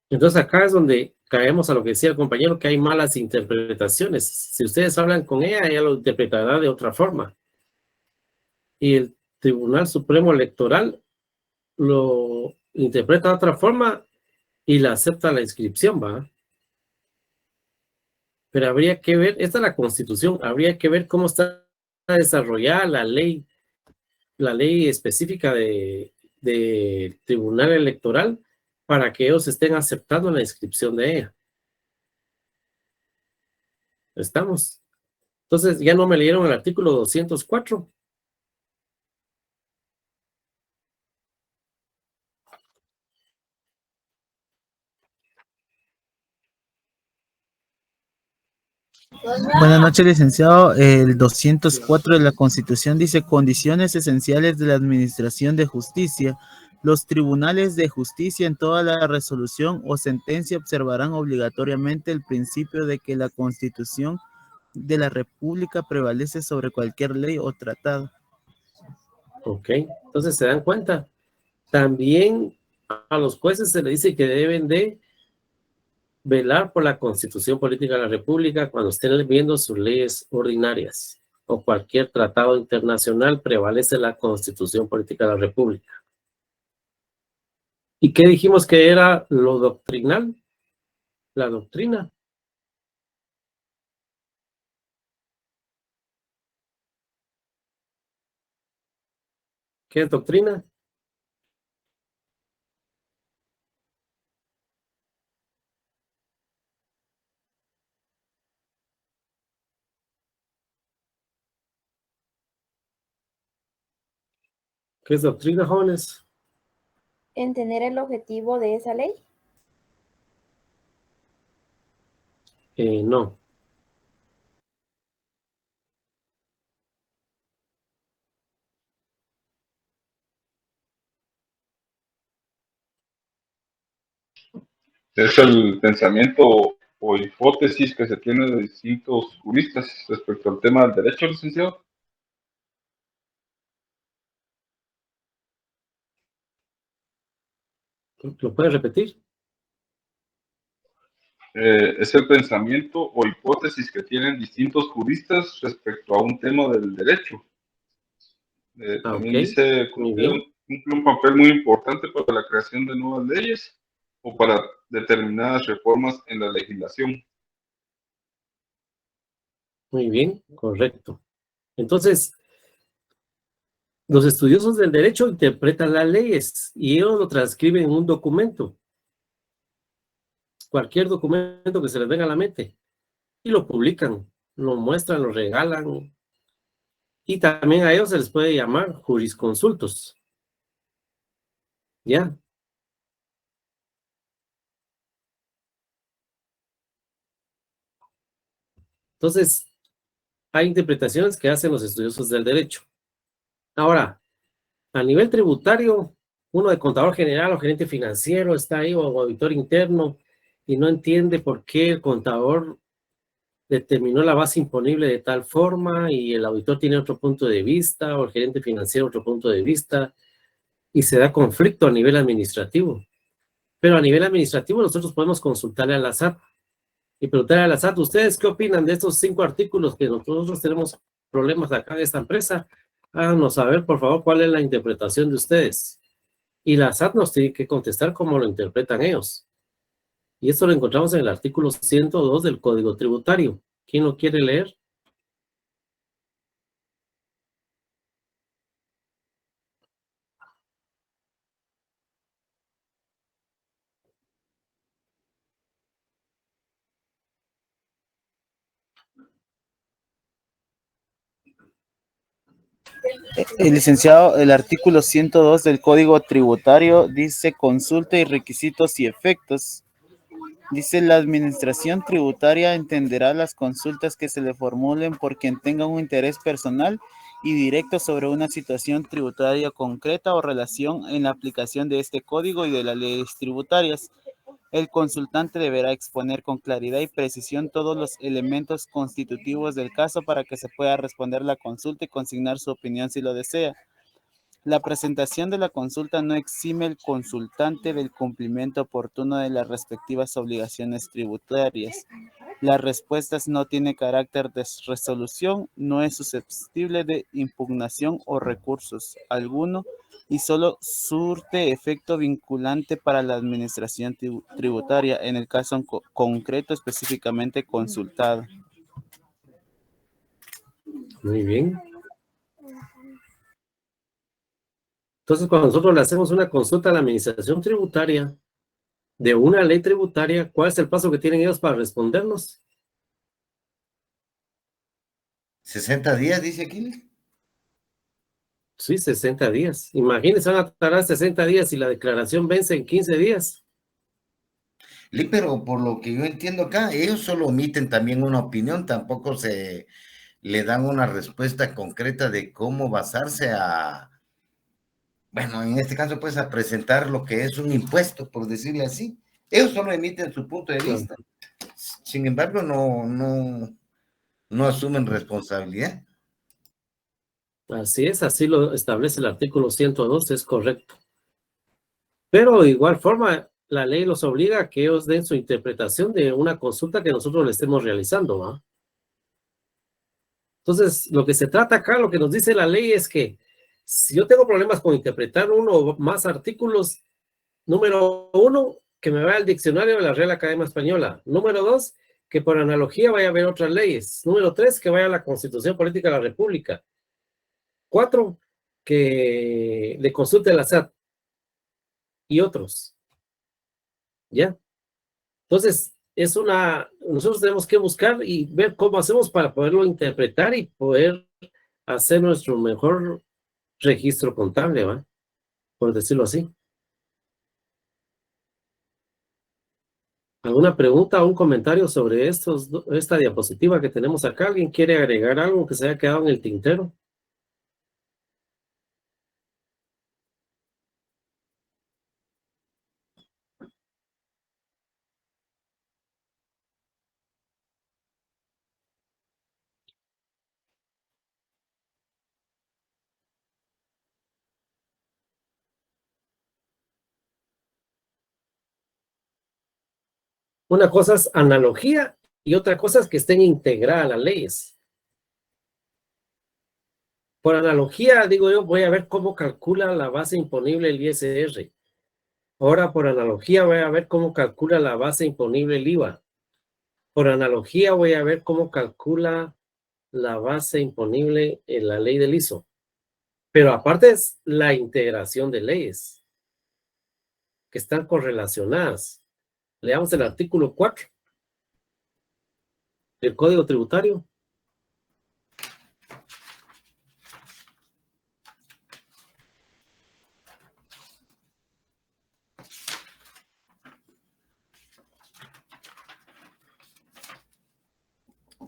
Entonces acá es donde caemos a lo que decía el compañero, que hay malas interpretaciones. Si ustedes hablan con ella, ella lo interpretará de otra forma. Y el Tribunal Supremo Electoral lo interpreta de otra forma y la acepta la inscripción, ¿va? Pero habría que ver, esta es la Constitución, habría que ver cómo está desarrollada la ley específica de Tribunal Electoral para que ellos estén aceptando la inscripción de ella. ¿Estamos? Entonces, ¿ya no me leyeron el artículo 204? Buenas noches, licenciado. El 204 de la Constitución dice: condiciones esenciales de la administración de justicia. Los tribunales de justicia en toda la resolución o sentencia observarán obligatoriamente el principio de que la Constitución de la República prevalece sobre cualquier ley o tratado. Ok, entonces se dan cuenta. También a los jueces se les dice que deben de velar por la Constitución Política de la República cuando estén viendo sus leyes ordinarias o cualquier tratado internacional, prevalece la Constitución Política de la República. ¿Y qué dijimos que era lo doctrinal? La doctrina. ¿Qué es doctrina? ¿Qué es doctrina, jóvenes? ¿Entender el objetivo de esa ley? No. Es el pensamiento o hipótesis que se tiene de distintos juristas respecto al tema del derecho, licenciado. ¿Lo puedes repetir? Es el pensamiento o hipótesis que tienen distintos juristas respecto a un tema del derecho. También dice cumple un papel muy importante para la creación de nuevas leyes o para determinadas reformas en la legislación. Muy bien, correcto. Entonces, los estudiosos del derecho interpretan las leyes y ellos lo transcriben en un documento. Cualquier documento que se les venga a la mente. Y lo publican, lo muestran, lo regalan. Y también a ellos se les puede llamar jurisconsultos. ¿Ya? Entonces, hay interpretaciones que hacen los estudiosos del derecho. Ahora, a nivel tributario, uno de contador general o gerente financiero está ahí, o auditor interno, y no entiende por qué el contador determinó la base imponible de tal forma y el auditor tiene otro punto de vista, o el gerente financiero otro punto de vista, y se da conflicto a nivel administrativo. Pero a nivel administrativo nosotros podemos consultarle a la SAT y preguntarle a la SAT: ¿ustedes qué opinan de estos 5 artículos que nosotros tenemos problemas acá en esta empresa? Háganos saber, por favor, cuál es la interpretación de ustedes. Y la SAT nos tiene que contestar cómo lo interpretan ellos. Y esto lo encontramos en el artículo 102 del Código Tributario. ¿Quién lo quiere leer? Licenciado, el artículo 102 del Código Tributario dice: consulta y requisitos y efectos. Dice, la administración tributaria entenderá las consultas que se le formulen por quien tenga un interés personal y directo sobre una situación tributaria concreta o relación en la aplicación de este código y de las leyes tributarias. El consultante deberá exponer con claridad y precisión todos los elementos constitutivos del caso para que se pueda responder la consulta y consignar su opinión si lo desea. La presentación de la consulta no exime al consultante del cumplimiento oportuno de las respectivas obligaciones tributarias. Las respuestas no tienen carácter de resolución, no es susceptible de impugnación o recursos alguno y solo surte efecto vinculante para la administración tributaria en el caso concreto específicamente consultado. Muy bien. Entonces, cuando nosotros le hacemos una consulta a la administración tributaria de una ley tributaria, ¿cuál es el paso que tienen ellos para respondernos? 60 días, dice aquí. Sí, 60 días. Imagínense, van a tardar 60 días y la declaración vence en 15 días. Pero por lo que yo entiendo acá, ellos solo omiten también una opinión, tampoco se le dan una respuesta concreta de cómo basarse a, bueno, en este caso, pues, a presentar lo que es un impuesto, por decirle así. Ellos solo emiten su punto de vista. Sin embargo, no asumen responsabilidad. Así es, así lo establece el artículo 102, es correcto. Pero de igual forma, la ley los obliga a que ellos den su interpretación de una consulta que nosotros le estemos realizando, ¿va? Entonces, lo que se trata acá, lo que nos dice la ley es que si yo tengo problemas con interpretar uno o más artículos, número 1, que me vaya al diccionario de la Real Academia Española. Número 2, que por analogía vaya a ver otras leyes. Número 3, que vaya a la Constitución Política de la República. 4, que le consulte la SAT y otros. ¿Ya? Entonces, nosotros tenemos que buscar y ver cómo hacemos para poderlo interpretar y poder hacer nuestro mejor registro contable, ¿va? Por decirlo así. ¿Alguna pregunta o un comentario sobre esta diapositiva que tenemos acá? ¿Alguien quiere agregar algo que se haya quedado en el tintero? Una cosa es analogía y otra cosa es que estén integradas las leyes. Por analogía, digo yo, voy a ver cómo calcula la base imponible el ISR. Ahora, por analogía, voy a ver cómo calcula la base imponible el IVA. Por analogía, voy a ver cómo calcula la base imponible en la ley del ISO. Pero aparte es la integración de leyes que están correlacionadas. Leamos el artículo 4 del Código Tributario.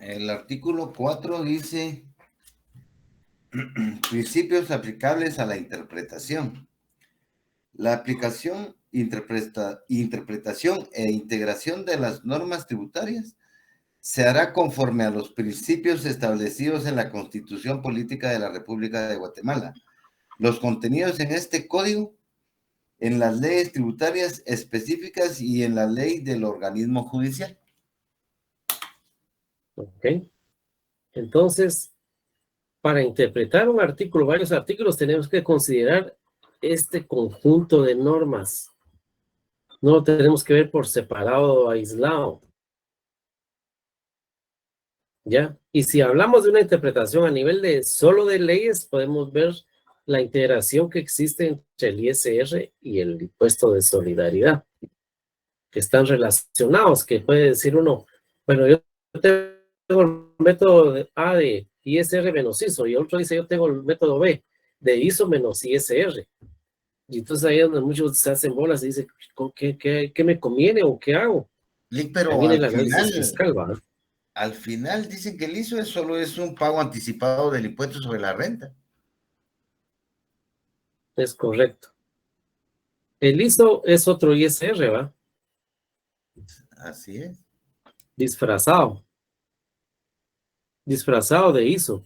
El artículo 4 dice principios aplicables a la interpretación. La aplicación, interpretación e integración de las normas tributarias se hará conforme a los principios establecidos en la Constitución Política de la República de Guatemala. Los contenidos en este código, en las leyes tributarias específicas y en la ley del organismo judicial. Ok. Entonces, para interpretar un artículo, varios artículos, tenemos que considerar este conjunto de normas. No lo tenemos que ver por separado o aislado. ¿Ya? Y si hablamos de una interpretación a nivel de solo de leyes, podemos ver la integración que existe entre el ISR y el impuesto de solidaridad, que están relacionados, que puede decir uno, bueno, yo tengo el método A de ISR menos ISO, y otro dice, yo tengo el método B de ISO menos ISR. Y entonces ahí es donde muchos se hacen bolas y dicen, ¿qué me conviene o qué hago? Pero Ahí viene el análisis fiscal, ¿va? al final dicen que el ISO solo es un pago anticipado del impuesto sobre la renta. Es correcto. El ISO es otro ISR, ¿va? Así es. Disfrazado. Disfrazado de ISO.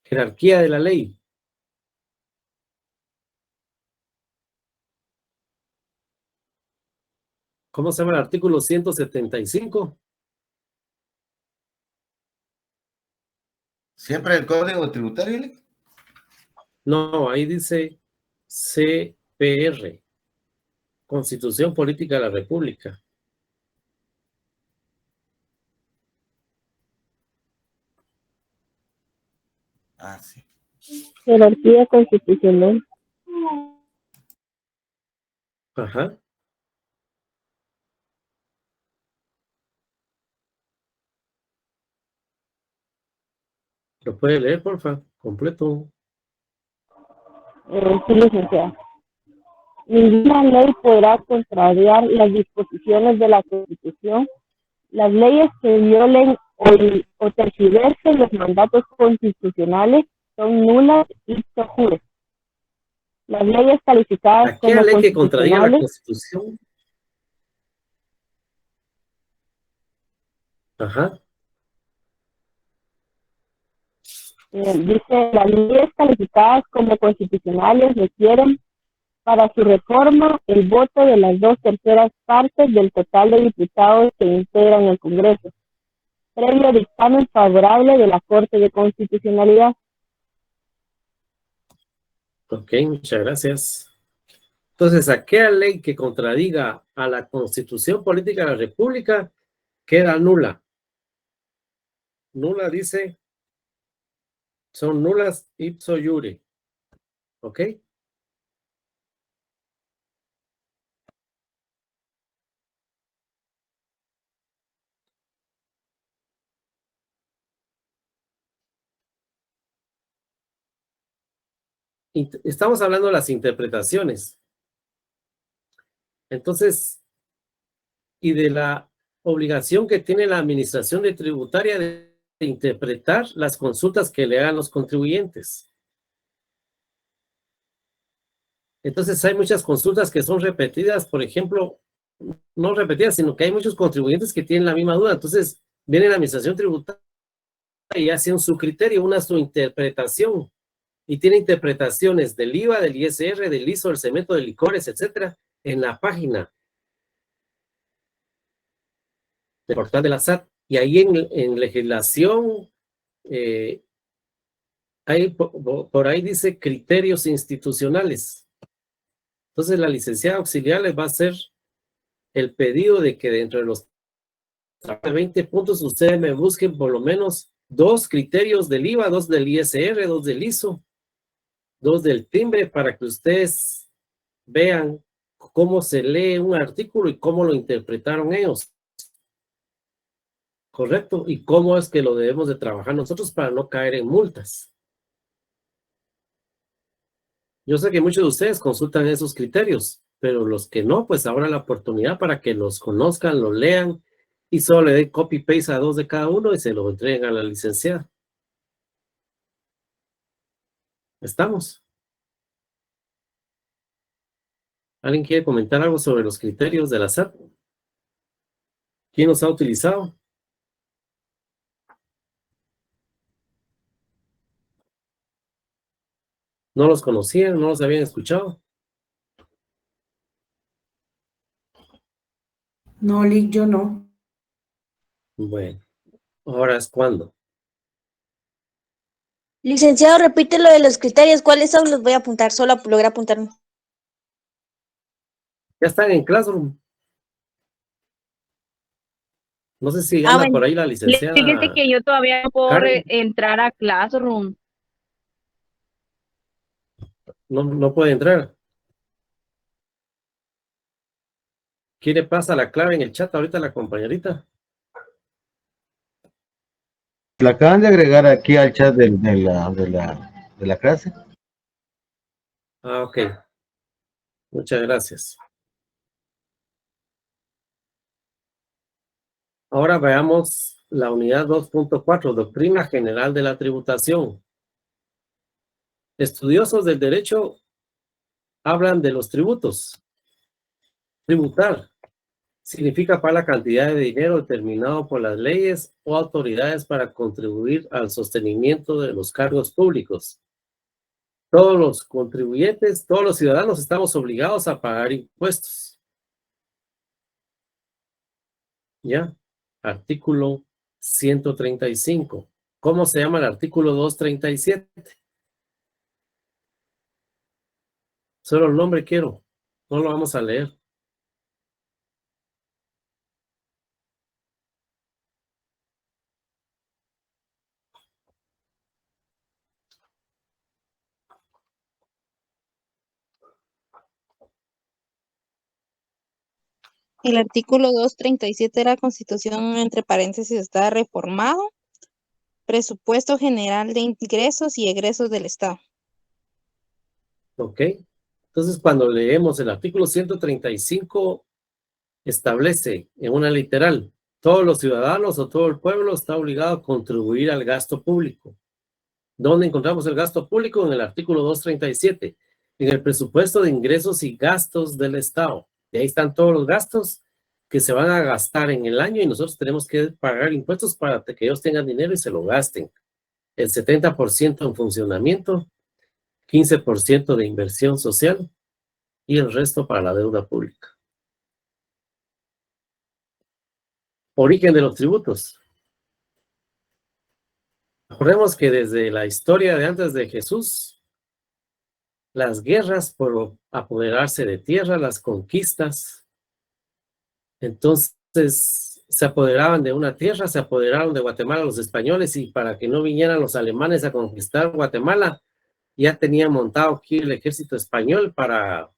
Jerarquía de la ley. ¿Cómo se llama el artículo 175? ¿Siempre el Código Tributario, Lick? No, ahí dice CPR. Constitución Política de la República. Ah, sí. Jerarquía constitucional. Ajá. ¿Lo puede leer, porfa? Completo. Sí, licenciada. Ninguna ley podrá contrariar las disposiciones de la Constitución. Las leyes que violen o tergiversen los mandatos constitucionales son nulas ipso jure. Las leyes calificadas como ¿Aquella ley que contradiga la constitucionales, Constitución? Ajá. dice, las leyes calificadas como constitucionales requieren para su reforma el voto de las 2/3 partes del total de diputados que integran el Congreso, previo dictamen favorable de la Corte de Constitucionalidad. Ok, muchas gracias. Entonces, aquella ley que contradiga a la Constitución Política de la República queda nula. Nula dice, son nulas ipso iure. ¿Ok? Estamos hablando de las interpretaciones. Entonces, y de la obligación que tiene la administración de tributaria de interpretar las consultas que le hagan los contribuyentes. Entonces, hay muchas consultas que son repetidas, por ejemplo, no repetidas, sino que hay muchos contribuyentes que tienen la misma duda. Entonces, viene la administración tributaria y hace su criterio, su interpretación. Y tiene interpretaciones del IVA, del ISR, del ISO, del cemento, de licores, etcétera, en la página del portal de la SAT. Y ahí en legislación, por ahí dice criterios institucionales. Entonces, la licenciada auxiliar les va a hacer el pedido de que dentro de los 20 puntos ustedes me busquen por lo menos 2 criterios del IVA, 2 del ISR, 2 del ISO, 2 del timbre, para que ustedes vean cómo se lee un artículo y cómo lo interpretaron ellos. ¿Correcto? Y cómo es que lo debemos de trabajar nosotros para no caer en multas. Yo sé que muchos de ustedes consultan esos criterios, pero los que no, pues ahora la oportunidad para que los conozcan, los lean y solo le den copy-paste a 2 de cada uno y se lo entreguen a la licenciada. ¿Estamos? ¿Alguien quiere comentar algo sobre los criterios de la SAT? ¿Quién los ha utilizado? ¿No los conocían? ¿No los habían escuchado? No, Lick, yo no. Bueno, ahora es cuando. Licenciado, repite lo de los criterios. ¿Cuáles son? Los voy a apuntar, solo logré apuntarme. Ya están en Classroom. No sé si anda por ahí la licenciada. Fíjese que yo todavía no puedo entrar a Classroom. No puede entrar. ¿Quién le pasa la clave en el chat ahorita a la compañerita? La acaban de agregar aquí al chat de la clase. Ah, ok. Muchas gracias. Ahora veamos la unidad 2.4, Doctrina General de la Tributación. Estudiosos del derecho hablan de los tributos. Tributar significa pagar la cantidad de dinero determinado por las leyes o autoridades para contribuir al sostenimiento de los cargos públicos. Todos los contribuyentes, todos los ciudadanos estamos obligados a pagar impuestos. ¿Ya? Artículo 135. ¿Cómo se llama el artículo 237? Solo el nombre quiero. No lo vamos a leer. El artículo 237 de la Constitución, entre paréntesis, está reformado. Presupuesto general de ingresos y egresos del Estado. Ok. Entonces, cuando leemos el artículo 135, establece en una literal, todos los ciudadanos o todo el pueblo está obligado a contribuir al gasto público. ¿Dónde encontramos el gasto público? En el artículo 237, en el presupuesto de ingresos y gastos del Estado. Y ahí están todos los gastos que se van a gastar en el año y nosotros tenemos que pagar impuestos para que ellos tengan dinero y se lo gasten. El 70% en funcionamiento, 15% de inversión social y el resto para la deuda pública. Origen de los tributos. Recordemos que desde la historia de antes de Jesús, las guerras por apoderarse de tierra, las conquistas, entonces se apoderaban de una tierra, se apoderaron de Guatemala los españoles y para que no vinieran los alemanes a conquistar Guatemala, ya tenían montado aquí el ejército español para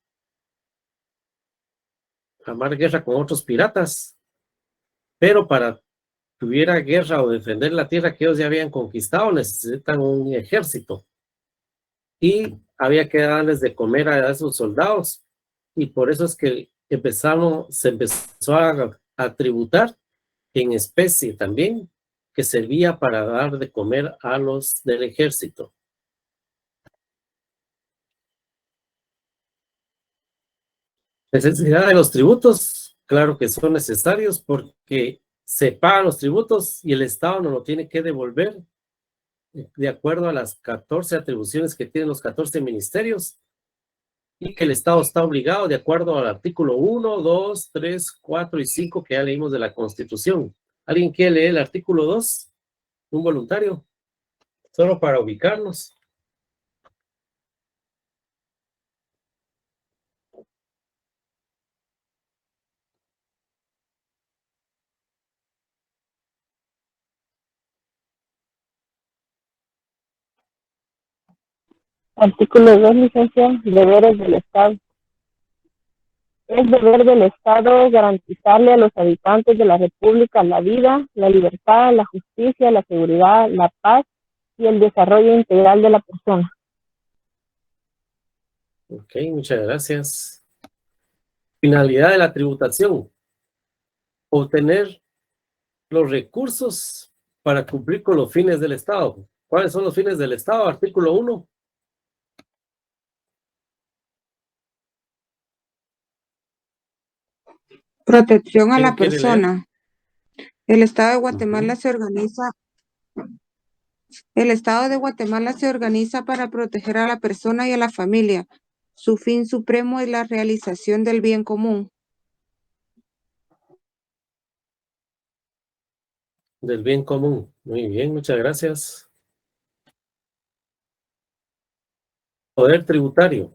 armar guerra con otros piratas, pero para que hubiera guerra o defender la tierra que ellos ya habían conquistado, necesitan un ejército. Y había que darles de comer a esos soldados. Y por eso es que se empezó a tributar en especie también, que servía para dar de comer a los del ejército. Necesidad de los tributos, claro que son necesarios porque se pagan los tributos y el Estado nos lo tiene que devolver de acuerdo a las 14 atribuciones que tienen los 14 ministerios y que el Estado está obligado de acuerdo al artículo 1, 2, 3, 4 y 5 que ya leímos de la Constitución. ¿Alguien quiere leer el artículo 2? ¿Un voluntario? Solo para ubicarnos. Artículo 2, licencia, deberes del Estado. Es deber del Estado garantizarle a los habitantes de la República la vida, la libertad, la justicia, la seguridad, la paz y el desarrollo integral de la persona. Ok, muchas gracias. Finalidad de la tributación. Obtener los recursos para cumplir con los fines del Estado. ¿Cuáles son los fines del Estado? Artículo 1. Protección a la ¿Quién quiere leer? persona. El Estado de Guatemala se organiza. El Estado de Guatemala se organiza para proteger a la persona y a la familia. Su fin supremo es la realización del bien común. Del bien común. Muy bien, muchas gracias. Poder tributario.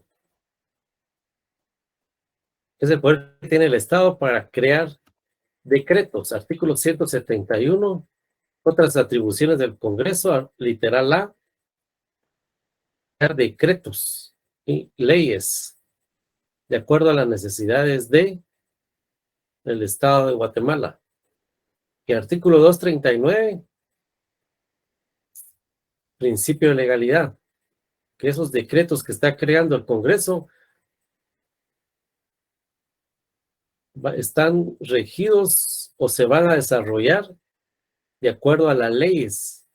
Es el poder que tiene el Estado para crear decretos. Artículo 171. Otras atribuciones del Congreso, literal A. Crear decretos y leyes de acuerdo a las necesidades del Estado de Guatemala. Y artículo 239. Principio de legalidad, que esos decretos que está creando el Congreso están regidos o se van a desarrollar de acuerdo a las leyes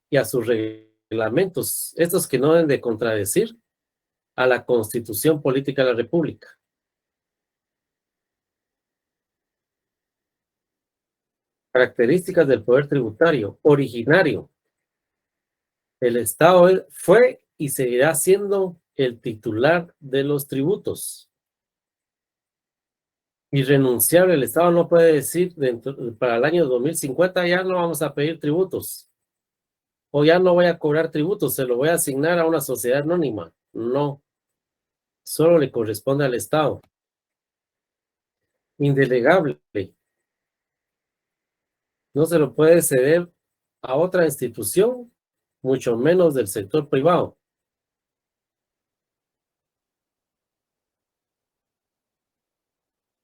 y a sus reglamentos, estos que no deben de contradecir a la Constitución Política de la República. Características del poder tributario originario. El Estado fue y seguirá siendo el titular de los tributos. Irrenunciable, el Estado no puede decir para el año 2050 ya no vamos a pedir tributos o ya no voy a cobrar tributos, se lo voy a asignar a una sociedad anónima. No, solo le corresponde al Estado. Indelegable, no se lo puede ceder a otra institución, mucho menos del sector privado.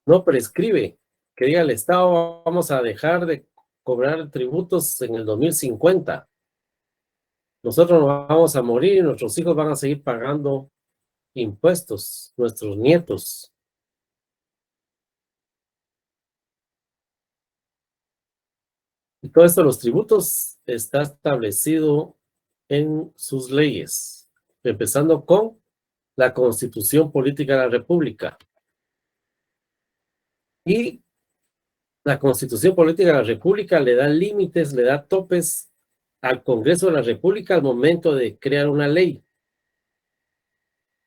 No prescribe que diga el Estado vamos a dejar de cobrar tributos en el 2050. Nosotros nos vamos a morir y nuestros hijos van a seguir pagando impuestos, nuestros nietos. Y todo esto, los tributos, está establecido en sus leyes, empezando con la Constitución Política de la República. Y la Constitución Política de la República le da límites, le da topes al Congreso de la República al momento de crear una ley.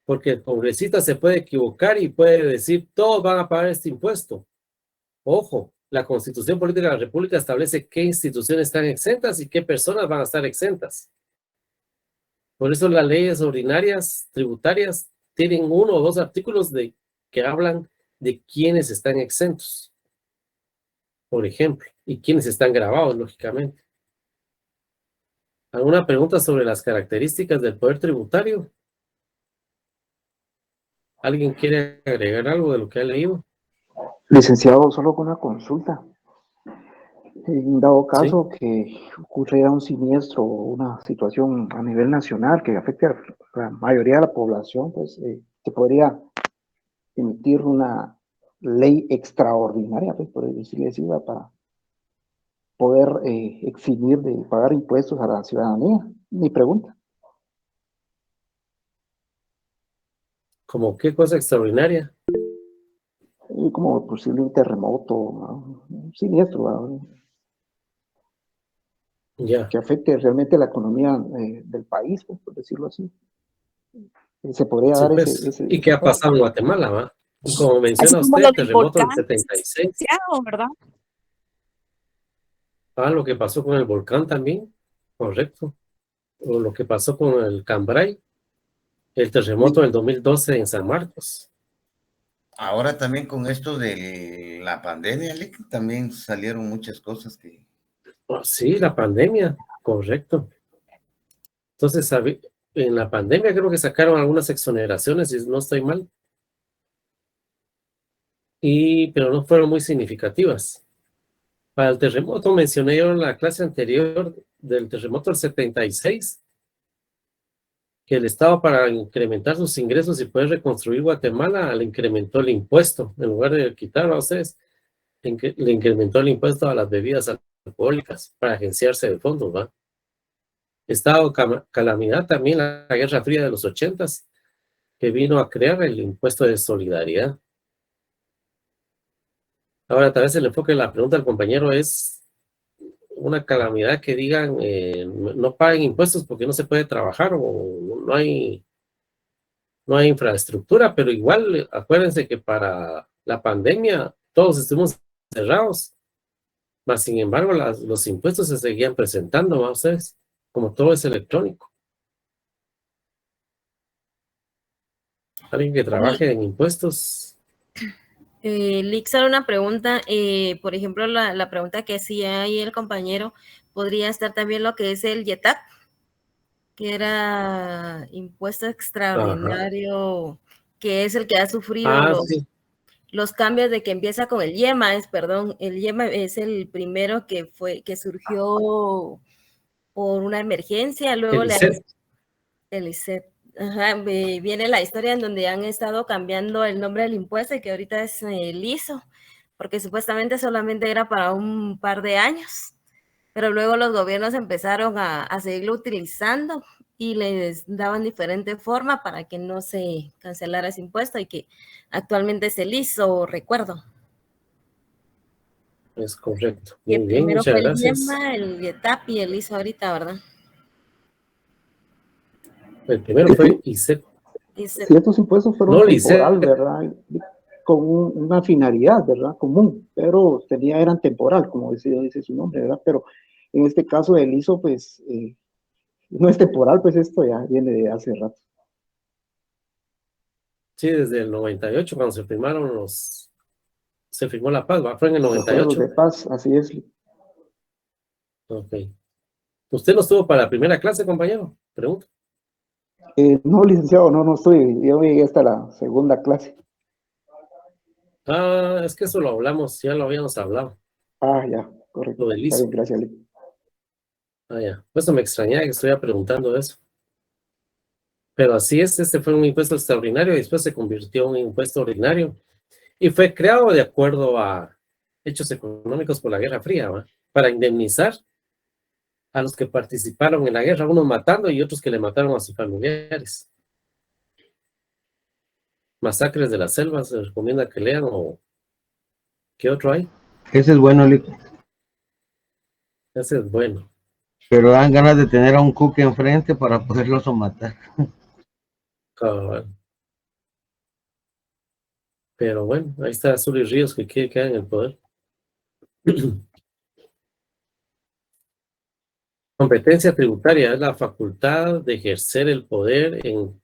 Porque el congresista se puede equivocar y puede decir, todos van a pagar este impuesto. Ojo, la Constitución Política de la República establece qué instituciones están exentas y qué personas van a estar exentas. Por eso las leyes ordinarias tributarias tienen 1 o 2 artículos que hablan de quiénes están exentos, por ejemplo, y quiénes están grabados, lógicamente. ¿Alguna pregunta sobre las características del poder tributario? ¿Alguien quiere agregar algo de lo que ha leído? Licenciado, solo con una consulta. En dado caso que ocurriera un siniestro o una situación a nivel nacional que afecte a la mayoría de la población, pues se podría emitir una ley extraordinaria, pues, por decirlo así, para poder eximir de pagar impuestos a la ciudadanía. Mi pregunta. ¿Cómo qué cosa extraordinaria? Como posible un terremoto, ¿no? Un siniestro, ¿no? Que afecte realmente la economía del país, pues, por decirlo así. Se podría dar pues, ese... ¿Y qué ha pasado en Guatemala, va? Como menciona usted, el terremoto del 76. ¿Verdad? Lo que pasó con el volcán también, correcto. O lo que pasó con el Cambrai, el terremoto del 2012 en San Marcos. Ahora también con esto de la pandemia, también salieron muchas cosas que... Sí, la pandemia, correcto. Entonces, en la pandemia creo que sacaron algunas exoneraciones, si no estoy mal. Pero no fueron muy significativas. Para el terremoto, mencioné yo en la clase anterior del terremoto del 76, que el Estado, para incrementar sus ingresos y poder reconstruir Guatemala, le incrementó el impuesto. En lugar de quitarlo a ustedes, le incrementó el impuesto a las bebidas alcohólicas para agenciarse de fondos, ¿va? Estado calamidad también, la Guerra Fría de los 80s, que vino a crear el impuesto de solidaridad. Ahora, tal vez el enfoque de la pregunta del compañero es una calamidad que digan no paguen impuestos porque no se puede trabajar o no hay infraestructura, pero igual acuérdense que para la pandemia todos estuvimos cerrados, mas sin embargo los impuestos se seguían presentando, ¿no? Ustedes, como todo es electrónico. Alguien que trabaje en impuestos. Lick, solo una pregunta, por ejemplo, la pregunta que hacía ahí el compañero, ¿podría estar también lo que es el YETAP? Que era impuesto extraordinario, que es el que ha sufrido los cambios de que empieza con el YEMA, el YEMA es el primero que surgió por una emergencia, luego El ISET. Ajá, viene la historia en donde han estado cambiando el nombre del impuesto y que ahorita es el ISO, porque supuestamente solamente era para un par de años, pero luego los gobiernos empezaron a seguirlo utilizando y les daban diferente forma para que no se cancelara ese impuesto y que actualmente es el ISO, recuerdo. Es correcto. Y Muy el bien, primero muchas fue el gracias. IEMA, el GETAP y el ISO ahorita, ¿verdad? El primero fue ISET. Ciertos impuestos fueron No, temporal, ISET. ¿verdad? Con una finalidad, ¿verdad? Común, pero eran temporal, como dice su nombre, ¿verdad? Pero en este caso el ISO, pues, no es temporal, pues esto ya viene de hace rato. Sí, desde el 98, cuando se firmaron se firmó la paz, ¿va? Fue en el Los acuerdos 98. de paz, así es. Ok. ¿Usted no estuvo para la primera clase, compañero? Pregunto. No, licenciado, no estoy. Yo llegué hasta la segunda clase. Ah, es que eso lo hablamos, ya lo habíamos hablado. Ah, ya, correcto. Lo del Está ISO. bien, gracias, Lee. Ah, ya. Por eso me extrañaba que estuviera preguntando eso. Pero así es, este fue un impuesto extraordinario y después se convirtió en un impuesto ordinario y fue creado de acuerdo a hechos económicos por la Guerra Fría, ¿va? Para indemnizar a los que participaron en la guerra, unos matando y otros que le mataron a sus familiares. Masacres de la selva, se recomienda que lean, o ¿qué otro hay? Ese es bueno, Lico. Ese es bueno. Pero dan ganas de tener a un cookie enfrente para poderlos matar. Cabal. Pero bueno, ahí está Azul y Ríos que quiere quedar en el poder. Competencia tributaria es la facultad de ejercer el poder en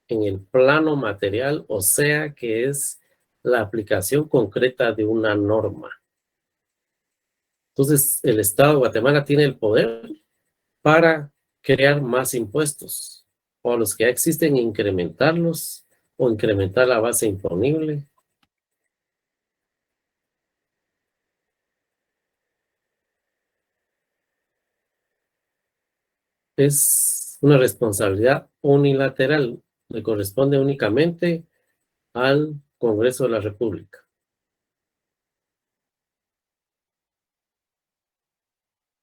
el plano material, o sea que es la aplicación concreta de una norma. Entonces, el Estado de Guatemala tiene el poder para crear más impuestos, o los que ya existen, incrementarlos, o incrementar la base imponible. Es una responsabilidad unilateral, le corresponde únicamente al Congreso de la República.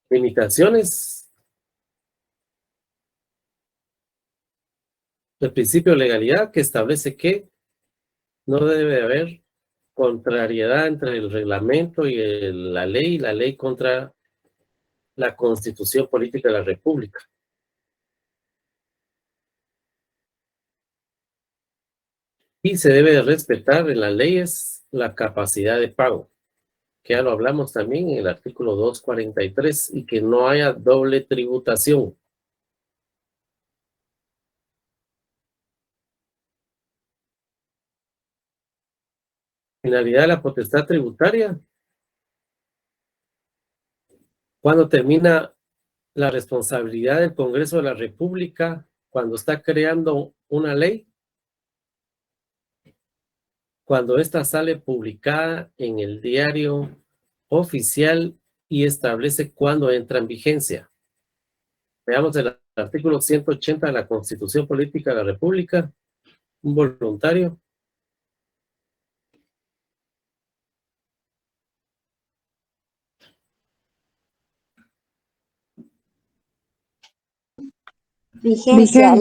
Limitaciones. El principio de legalidad, que establece que no debe haber contrariedad entre el reglamento y la ley contra la Constitución Política de la República. Y se debe de respetar en las leyes la capacidad de pago, que ya lo hablamos también en el artículo 243, y que no haya doble tributación. Finalidad de la potestad tributaria. Cuando termina la responsabilidad del Congreso de la República, cuando está creando una ley, cuando ésta sale publicada en el diario oficial y establece cuándo entra en vigencia. Veamos el artículo 180 de la Constitución Política de la República. Un voluntario. Vigencia.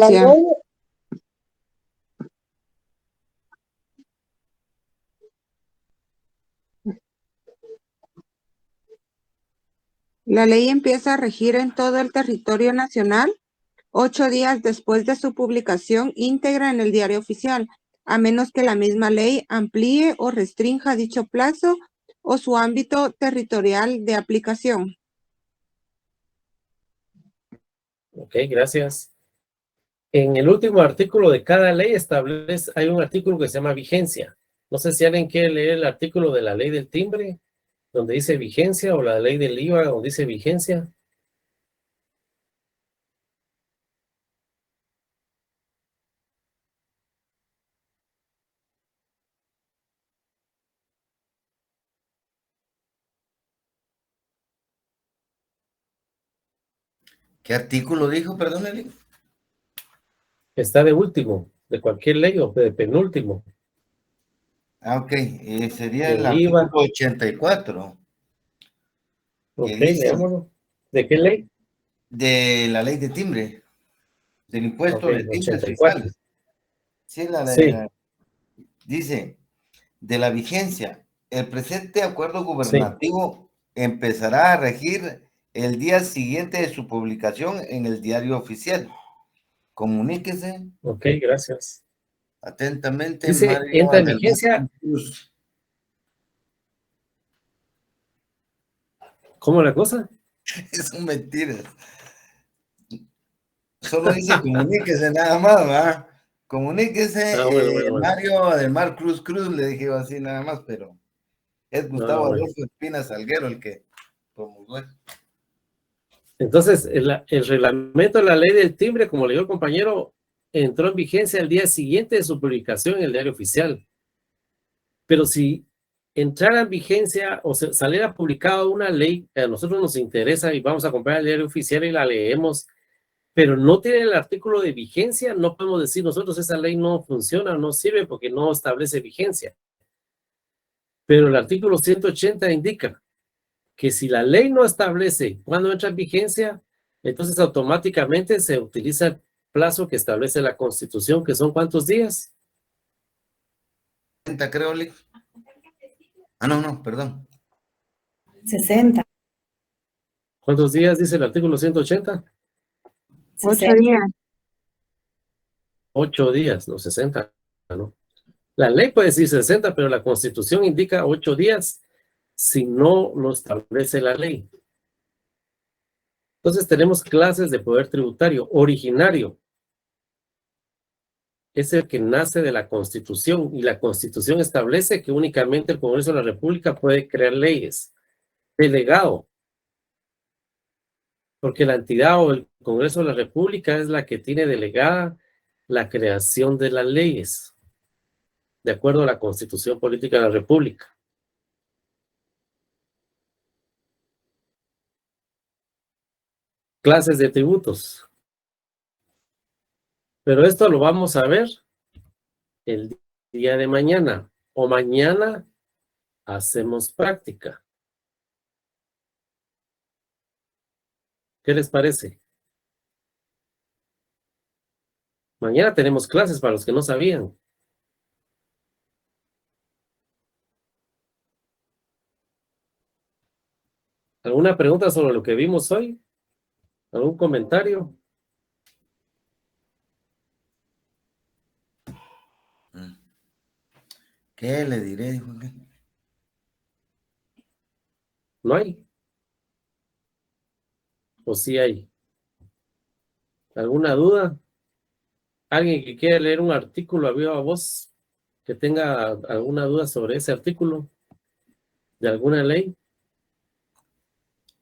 La ley empieza a regir en todo el territorio nacional 8 días después de su publicación íntegra en el Diario Oficial, a menos que la misma ley amplíe o restrinja dicho plazo o su ámbito territorial de aplicación. Ok, gracias. En el último artículo de cada ley hay un artículo que se llama vigencia. No sé si alguien quiere leer el artículo de la ley del timbre, donde dice vigencia, o la ley del IVA, donde dice vigencia. ¿Qué artículo dijo? Perdón, Eli. Está de último, de cualquier ley o de penúltimo. Ok, sería el El IVA. artículo 84. Ok, Dice, leámoslo. ¿De qué ley? de la ley de timbre, del impuesto Ok, de timbres 84. fiscales. Sí, Sí, dice, de la vigencia, el presente acuerdo sí. gubernativo empezará a regir el día siguiente de su publicación en el diario oficial. Comuníquese Ok, gracias. atentamente, Dice, Mario entra en Adelmar vigencia. Cruz. ¿Cómo la cosa? Son mentiras. Solo dice comuníquese nada más, ¿va? Comuníquese, Bueno. Mario Adelmar Cruz, le dije yo así nada más, pero es Gustavo Bueno. Adolfo Espina Salguero el que promulgó eso. Entonces, el reglamento de la ley del timbre, como le dijo el compañero, entró en vigencia el día siguiente de su publicación en el diario oficial. Pero si entrara en vigencia o saliera publicada una ley, a nosotros nos interesa y vamos a comprar el diario oficial y la leemos, pero no tiene el artículo de vigencia, no podemos decir nosotros esa ley no funciona, no sirve porque no establece vigencia. Pero el artículo 180 indica que si la ley no establece cuándo entra en vigencia, entonces automáticamente se utiliza el plazo que establece la Constitución, que son ¿cuántos días? 60, creo, Lee. No, perdón. 60. ¿Cuántos días dice el artículo 180? 8 días. 8 días, no 60, ¿no? La ley puede decir 60, pero la Constitución indica 8 días si no lo establece la ley. Entonces tenemos clases de poder tributario. Originario es el que nace de la Constitución y la Constitución establece que únicamente el Congreso de la República puede crear leyes. Delegado, porque la entidad o el Congreso de la República es la que tiene delegada la creación de las leyes, de acuerdo a la Constitución Política de la República. Clases de tributos. Pero esto lo vamos a ver el día de mañana, o mañana hacemos práctica. ¿Qué les parece? Mañana tenemos clases para los que no sabían. ¿Alguna pregunta sobre lo que vimos hoy? ¿Algún comentario? ¿Qué le diré? Dijo que ¿No hay? ¿O sí hay? ¿Alguna duda? ¿Alguien que quiera leer un artículo a viva voz que tenga alguna duda sobre ese artículo de alguna ley?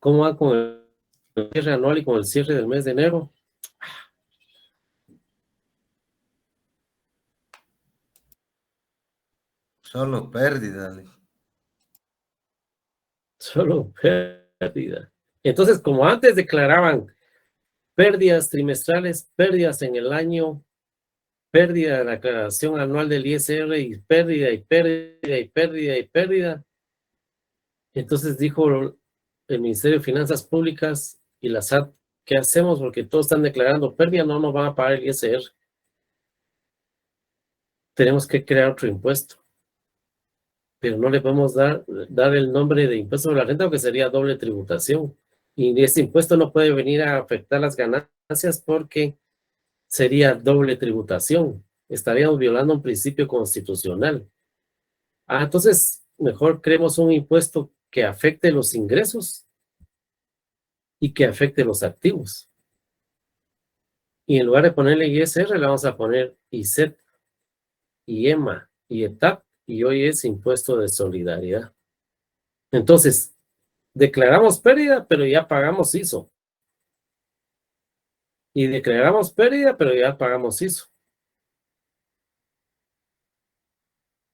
¿Cómo va con el cierre anual y con el cierre del mes de enero? solo pérdida. Solo pérdida. Entonces, como antes declaraban pérdidas trimestrales, pérdidas en el año, pérdida de la declaración anual del ISR y pérdida y pérdida y pérdida y pérdida. Entonces dijo el Ministerio de Finanzas Públicas y la SAT, ¿qué hacemos? Porque todos están declarando pérdida, no nos van a pagar el ISR. Tenemos que crear otro impuesto. Pero no le podemos dar el nombre de impuesto sobre la renta porque sería doble tributación. Y ese impuesto no puede venir a afectar las ganancias porque sería doble tributación. Estaríamos violando un principio constitucional. Entonces, mejor creemos un impuesto que afecte los ingresos y que afecte los activos. Y en lugar de ponerle ISR, le vamos a poner ISET, IEMA, IETAP, y hoy es impuesto de solidaridad. Entonces, declaramos pérdida, pero ya pagamos ISO. Y declaramos pérdida, pero ya pagamos ISO.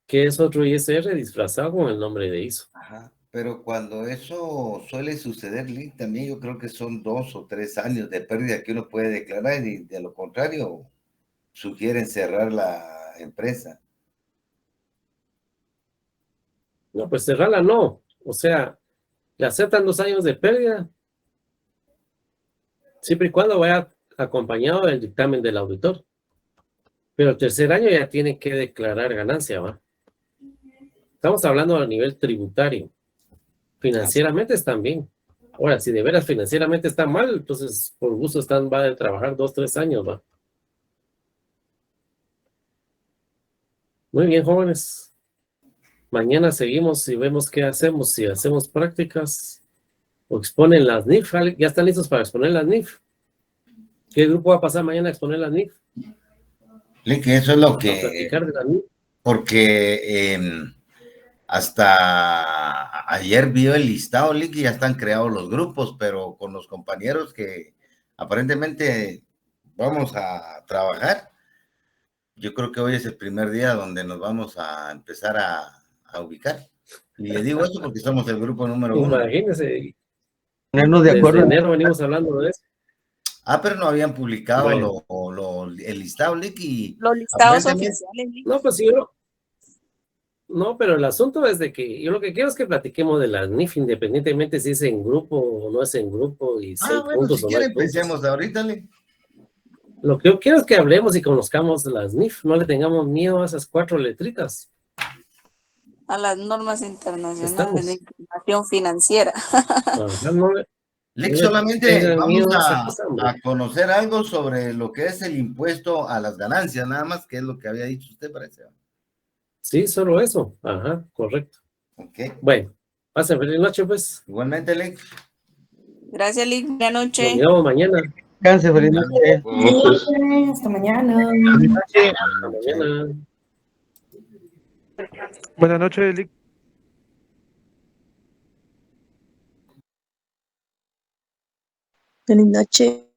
Que es otro ISR disfrazado con el nombre de ISO. Ajá. Pero cuando eso suele suceder, Lee, también yo creo que son 2 o 3 años de pérdida que uno puede declarar y de lo contrario sugieren cerrar la empresa. No, pues cerrarla no. O sea, le aceptan 2 años de pérdida, siempre y cuando vaya acompañado del dictamen del auditor. Pero el tercer año ya tiene que declarar ganancia, ¿va? Estamos hablando a nivel tributario. Financieramente están bien. Ahora, si de veras financieramente están mal, entonces por gusto va a trabajar 2, 3 años, ¿va? Muy bien, jóvenes. Mañana seguimos y vemos qué hacemos, si hacemos prácticas o exponen las NIF. ¿Ya están listos para exponer las NIF? ¿Qué grupo va a pasar mañana a exponer las NIF? Que eso es lo A que... platicar de las NIF. Porque hasta ayer vio el listado, Lick, y ya están creados los grupos, pero con los compañeros que aparentemente vamos a trabajar, yo creo que hoy es el primer día donde nos vamos a empezar a ubicar. Y le digo eso porque somos el grupo número 1. Imagínense. Ponernos de acuerdo. Desde enero venimos hablando de eso. Pero no habían publicado Bueno. el listado, Lick, y Los listados aparentemente... oficiales, Lick. No, pues yo no, pero el asunto es de que yo lo que quiero es que platiquemos de las NIF, independientemente si es en grupo o no es en grupo, y si hay bueno, puntos si o no hay quieren, puntos. pensemos ahorita, Lick. Lo que yo quiero es que hablemos y conozcamos las NIF, no le tengamos miedo a esas 4 letritas. A las normas internacionales Estamos. de información financiera. Ajá, no le- Lick, no le solamente tengan vamos miedo a esa cosa, hombre. a conocer algo sobre lo que es el impuesto a las ganancias, nada más, que es lo que había dicho usted, parece. Sí, solo eso. Ajá, correcto. Ok. Bueno, pasen feliz noche, pues. Igualmente, Lick. Gracias, Lick. Buenas Nos noches. miramos mañana. Descanse, feliz noche. Hasta mañana. Hasta mañana. Buenas noches, Lick. Feliz noche.